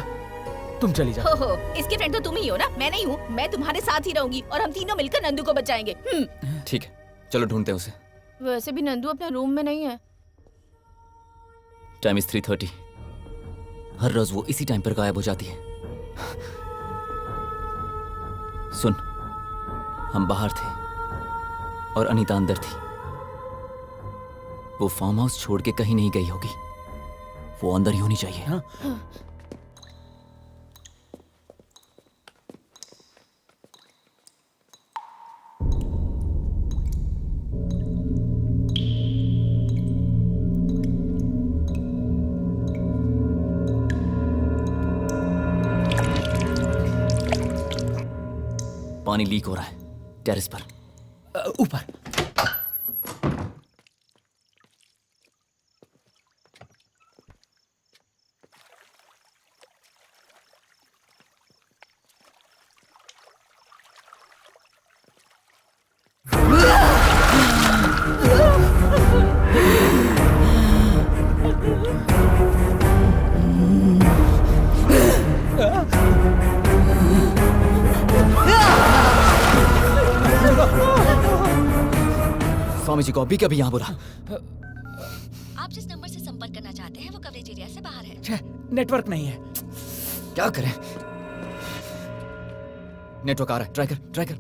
B: तुम चली जाओ।
H: हो, इसके फ्रेंड तो तुम ही हो ना, मैं नहीं हूँ। मैं तुम्हारे साथ ही रहूंगी और हम तीनों मिलकर नंदू को बचाएंगे।
E: ठीक है, चलो ढूंढते हैं उसे।
H: वैसे भी नंदू अपने रूम में नहीं है।
E: Time is 3:30। हर रोज वो इसी टाइम पर गायब हो जाती है। सुन, हम बाहर थे और अनीता अंदर थी। वो फार्म हाउस छोड़ के कहीं नहीं गई होगी। वो अंदर ही होनी चाहिए।
B: हाँ?
E: पानी लीक हो रहा है टेरेस पर।
B: ऊपर।
E: स्वामी जी को अभी कभी यहाँ बुला।
K: आप जिस नंबर से संपर्क करना चाहते हैं वो कवरेज एरिया से बाहर है।
B: नेटवर्क नहीं है।
E: क्या करें? नेटवर्क आ रहा है, ट्राई कर।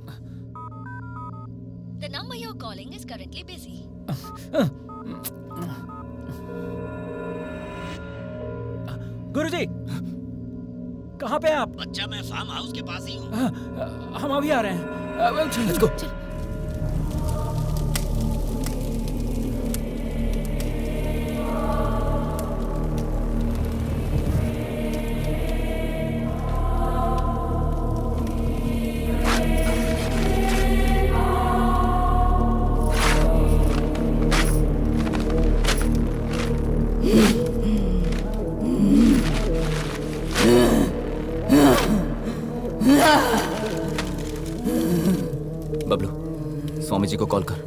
K: The number you're calling is currently busy.
B: गुरुजी, कहाँ पे हैं आप?
G: अच्छा, मैं फार्म हाउस के पास ही हूँ।
B: हम अभी आ रहे हैं।
E: Let's go. बबलू, स्वामी जी को कॉल कर।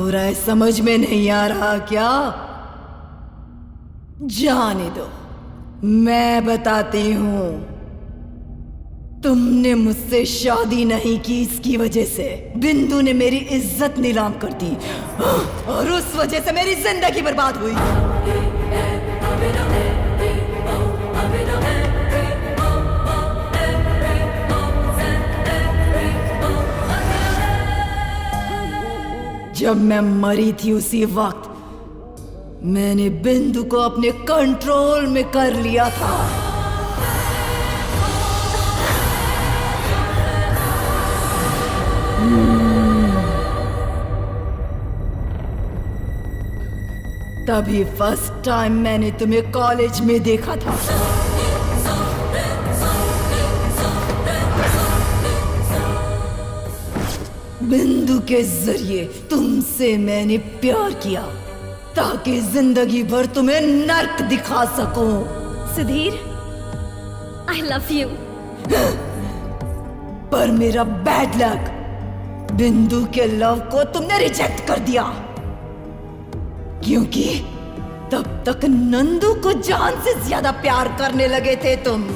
I: हो रहा है समझ में नहीं आ रहा क्या? जाने दो, मैं बताती हूँ। तुमने मुझसे शादी नहीं की, इसकी वजह से बिंदु ने मेरी इज्जत नीलाम कर दी और उस वजह से मेरी जिंदगी बर्बाद हुई। जब मैं मरी थी उसी वक्त मैंने बिंदु को अपने कंट्रोल में कर लिया था। तभी फर्स्ट टाइम मैंने तुम्हें कॉलेज में देखा था। बिंदु के जरिए तुमसे मैंने प्यार किया ताकि जिंदगी भर तुम्हें नर्क दिखा सकूं।
F: Sudhir, I love you.
I: पर मेरा बैड लक, बिंदु के लव को तुमने रिजेक्ट कर दिया, क्योंकि तब तक नंदू को जान से ज्यादा प्यार करने लगे थे तुम।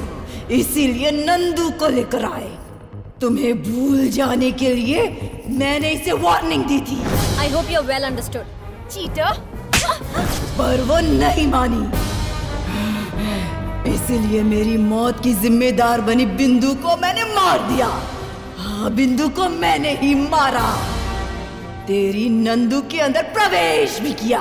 I: इसीलिए नंदू को लेकर आए। तुम्हें भूल जाने के लिए मैंने इसे वार्निंग दी थी।
F: I hope you are well understood.
H: Cheater.
I: पर वो नहीं मानी, इसीलिए मेरी मौत की जिम्मेदार बनी बिंदु को मैंने मार दिया। हाँ, बिंदु को मैंने ही मारा। तेरी नंदू के अंदर प्रवेश भी किया।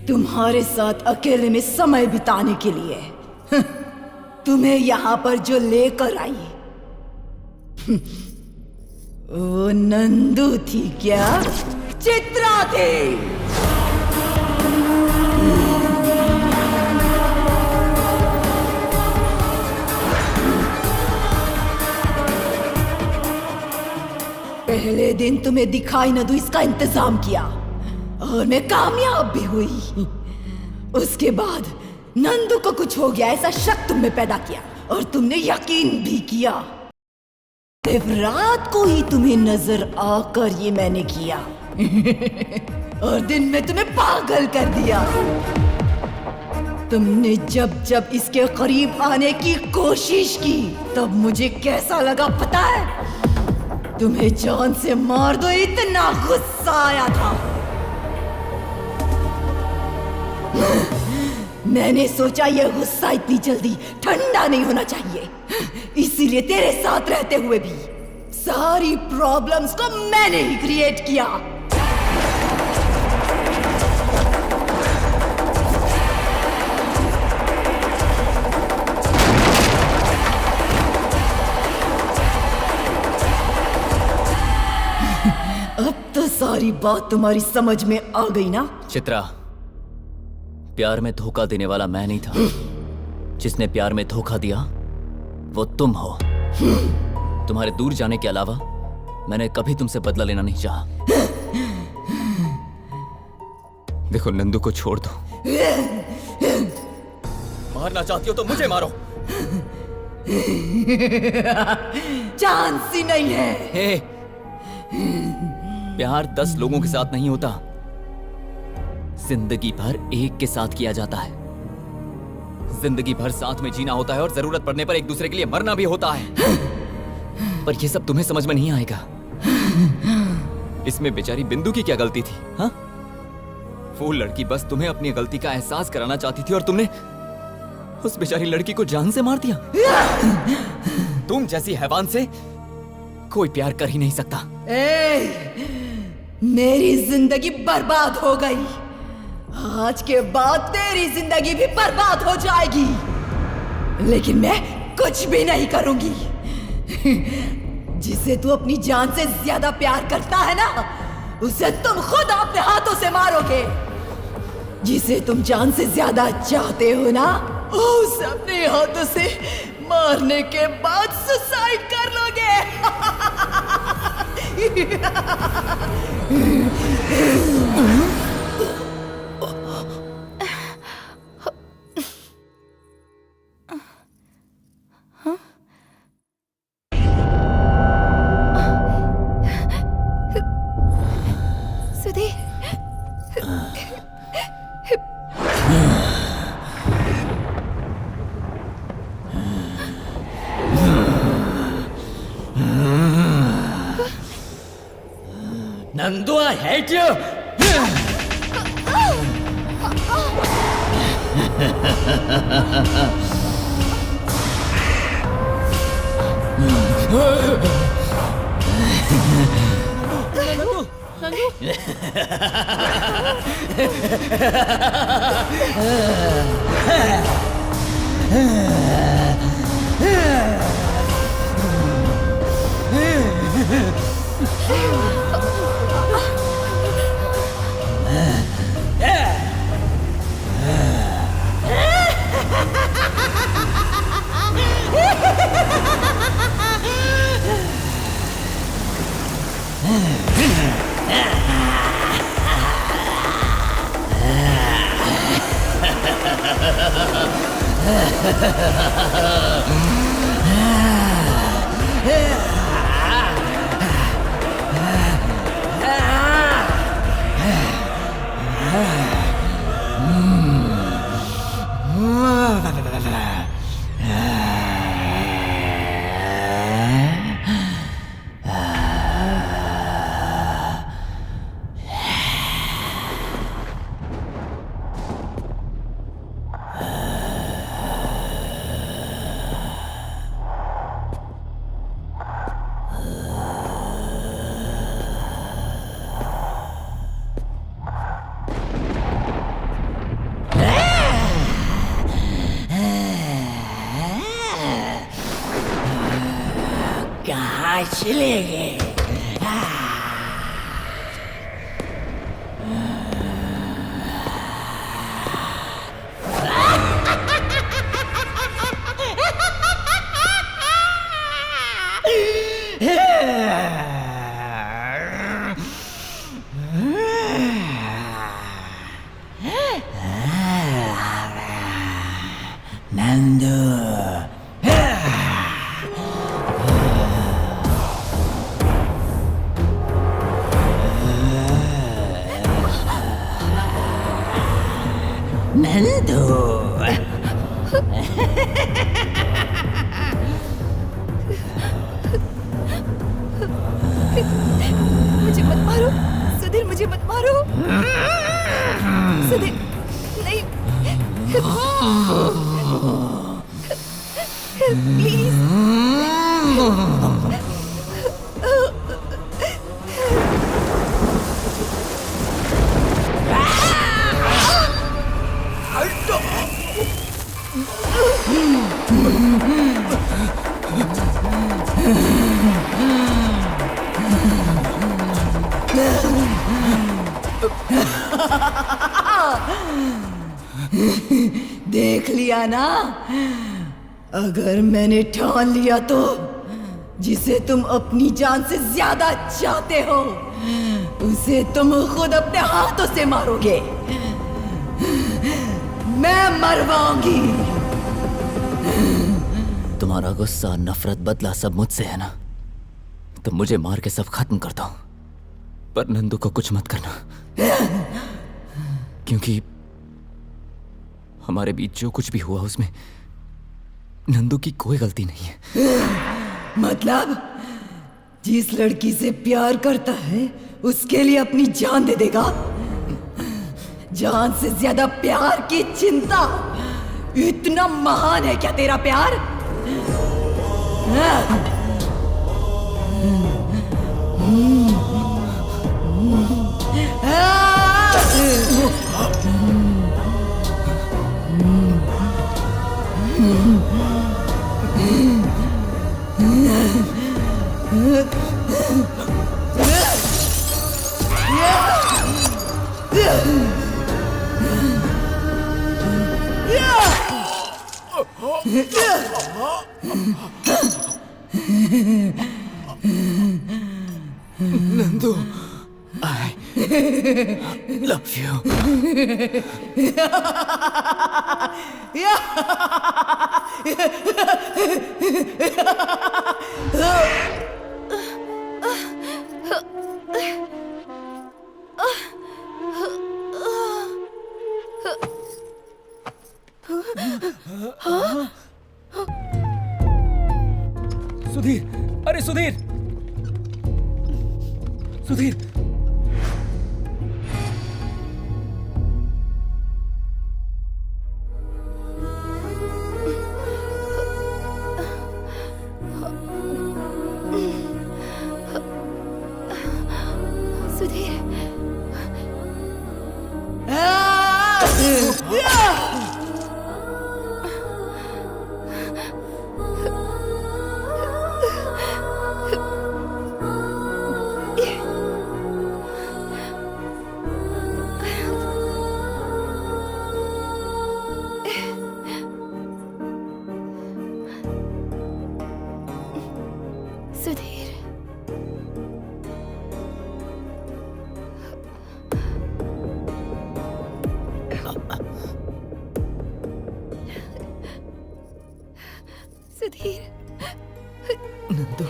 I: तुम्हारे साथ अकेले में समय बिताने के लिए तुम्हें यहाँ पर जो लेकर आई वो नंदू थी क्या? चित्रा थी। पहले दिन तुम्हें दिखाई न दूं इसका इंतजाम किया और मैं कामयाब भी हुई। उसके बाद नंदू को कुछ हो गया ऐसा शक तुम में पैदा किया और तुमने यकीन भी किया। सिर्फ रात को ही तुम्हें नजर आकर ये मैंने किया और दिन में तुम्हें पागल कर दिया। तुमने जब जब इसके करीब आने की कोशिश की तब मुझे कैसा लगा पता है? तुम्हें जान से मार दो इतना गुस्सा आया था। मैंने सोचा यह गुस्सा इतनी जल्दी ठंडा नहीं होना चाहिए, इसीलिए तेरे साथ रहते हुए भी सारी प्रॉब्लम्स को मैंने ही क्रिएट किया। अब तो सारी बात तुम्हारी समझ में आ गई ना?
E: चित्रा, प्यार में धोखा देने वाला मैं नहीं था। जिसने प्यार में धोखा दिया वो तुम हो। तुम्हारे दूर जाने के अलावा मैंने कभी तुमसे बदला लेना नहीं चाहा। देखो, नंदू को छोड़ दो।
C: मारना चाहती हो तो मुझे मारो।
I: चांस ही नहीं है।
E: हे, प्यार 10 लोगों के साथ नहीं होता, जिंदगी भर एक के साथ किया जाता है। जिंदगी भर साथ में जीना होता है और जरूरत पड़ने पर एक दूसरे के लिए मरना भी होता है। पर यह सब तुम्हें समझ में नहीं आएगा। इसमें बेचारी बिंदु की क्या गलती थी? हाँ, वो लड़की बस तुम्हें अपनी गलती का एहसास कराना चाहती थी और तुमने उस बेचारी लड़की को जान से मार दिया। तुम जैसी हैवान से कोई प्यार कर ही नहीं सकता।
I: मेरी जिंदगी बर्बाद हो गई। आज के बाद तेरी जिंदगी भी बर्बाद हो जाएगी, लेकिन मैं कुछ भी नहीं करूंगी। जिसे तू अपनी जान से ज्यादा प्यार करता है ना, उसे तुम खुद अपने हाथों से मारोगे। जिसे तुम जान से ज्यादा चाहते हो ना, उसे अपने हाथों से मारने के बाद सुसाइड कर लोगे।
H: Sudhir
C: Nandu, I hate you!
I: कहाँ चले गए? नंदू नंदू
H: मुझे मत मारो सुधीर, मुझे मत मारो सुधीर, नहीं प्लीज
I: देख लिया ना, अगर मैंने ठान लिया तो जिसे तुम अपनी जान से ज्यादा चाहते हो उसे तुम खुद अपने हाथों से मारोगे। मैं मरवाऊंगी।
E: तुम्हारा गुस्सा, नफरत, बदला सब मुझसे है ना, तो मुझे मार के सब खत्म कर दो, पर नंदू को कुछ मत करना, क्योंकि हमारे बीच जो कुछ भी हुआ उसमें नंदू की कोई गलती नहीं है।
I: मतलब जिस लड़की से प्यार करता है उसके लिए अपनी जान दे देगा? जान से ज्यादा प्यार की चिंता, इतना महान है क्या तेरा प्यार?
E: Nandu, I love you.
B: Sudhir, अरे सुधीर, सुधीर,
F: सुधीर, सुधीर, सुधीर,
E: नंदू,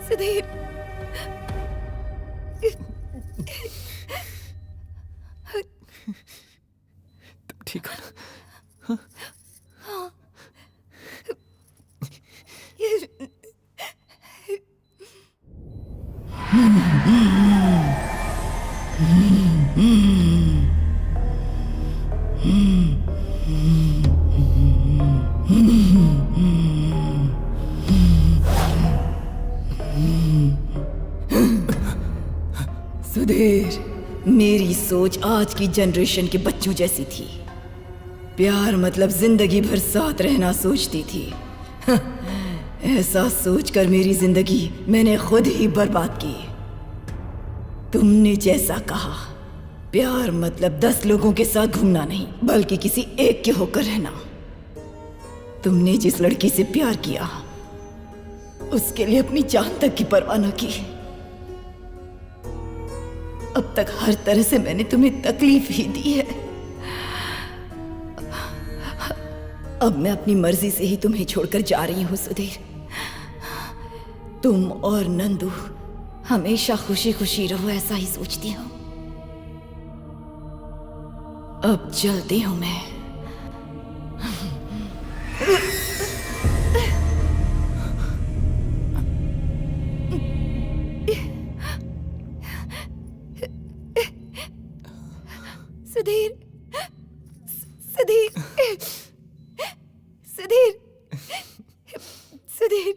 F: सुधीर,
E: तुम ठीक हो ना?
I: सुधीर, मेरी सोच आज की जनरेशन के बच्चों जैसी थी। प्यार मतलब जिंदगी भर साथ रहना सोचती थी। ऐसा सोचकर मेरी जिंदगी मैंने खुद ही बर्बाद की। तुमने जैसा कहा, प्यार मतलब 10 लोगों के साथ घूमना नहीं, बल्कि किसी एक के होकर रहना। तुमने जिस लड़की से प्यार किया, उसके लिए अपनी जान तक की परवाह न की। अब तक हर तरह से मैंने तुम्हें तकलीफ ही दी है। अब मैं अपनी मर्जी से ही तुम्हें छोड़कर जा रही हूं सुधीर। तुम और नंदू हमेशा खुशी खुशी रहो, ऐसा ही सोचती हूँ। अब चलती हूं मैं।
F: सुधीर, सुधीर, सुधीर, सुधीर,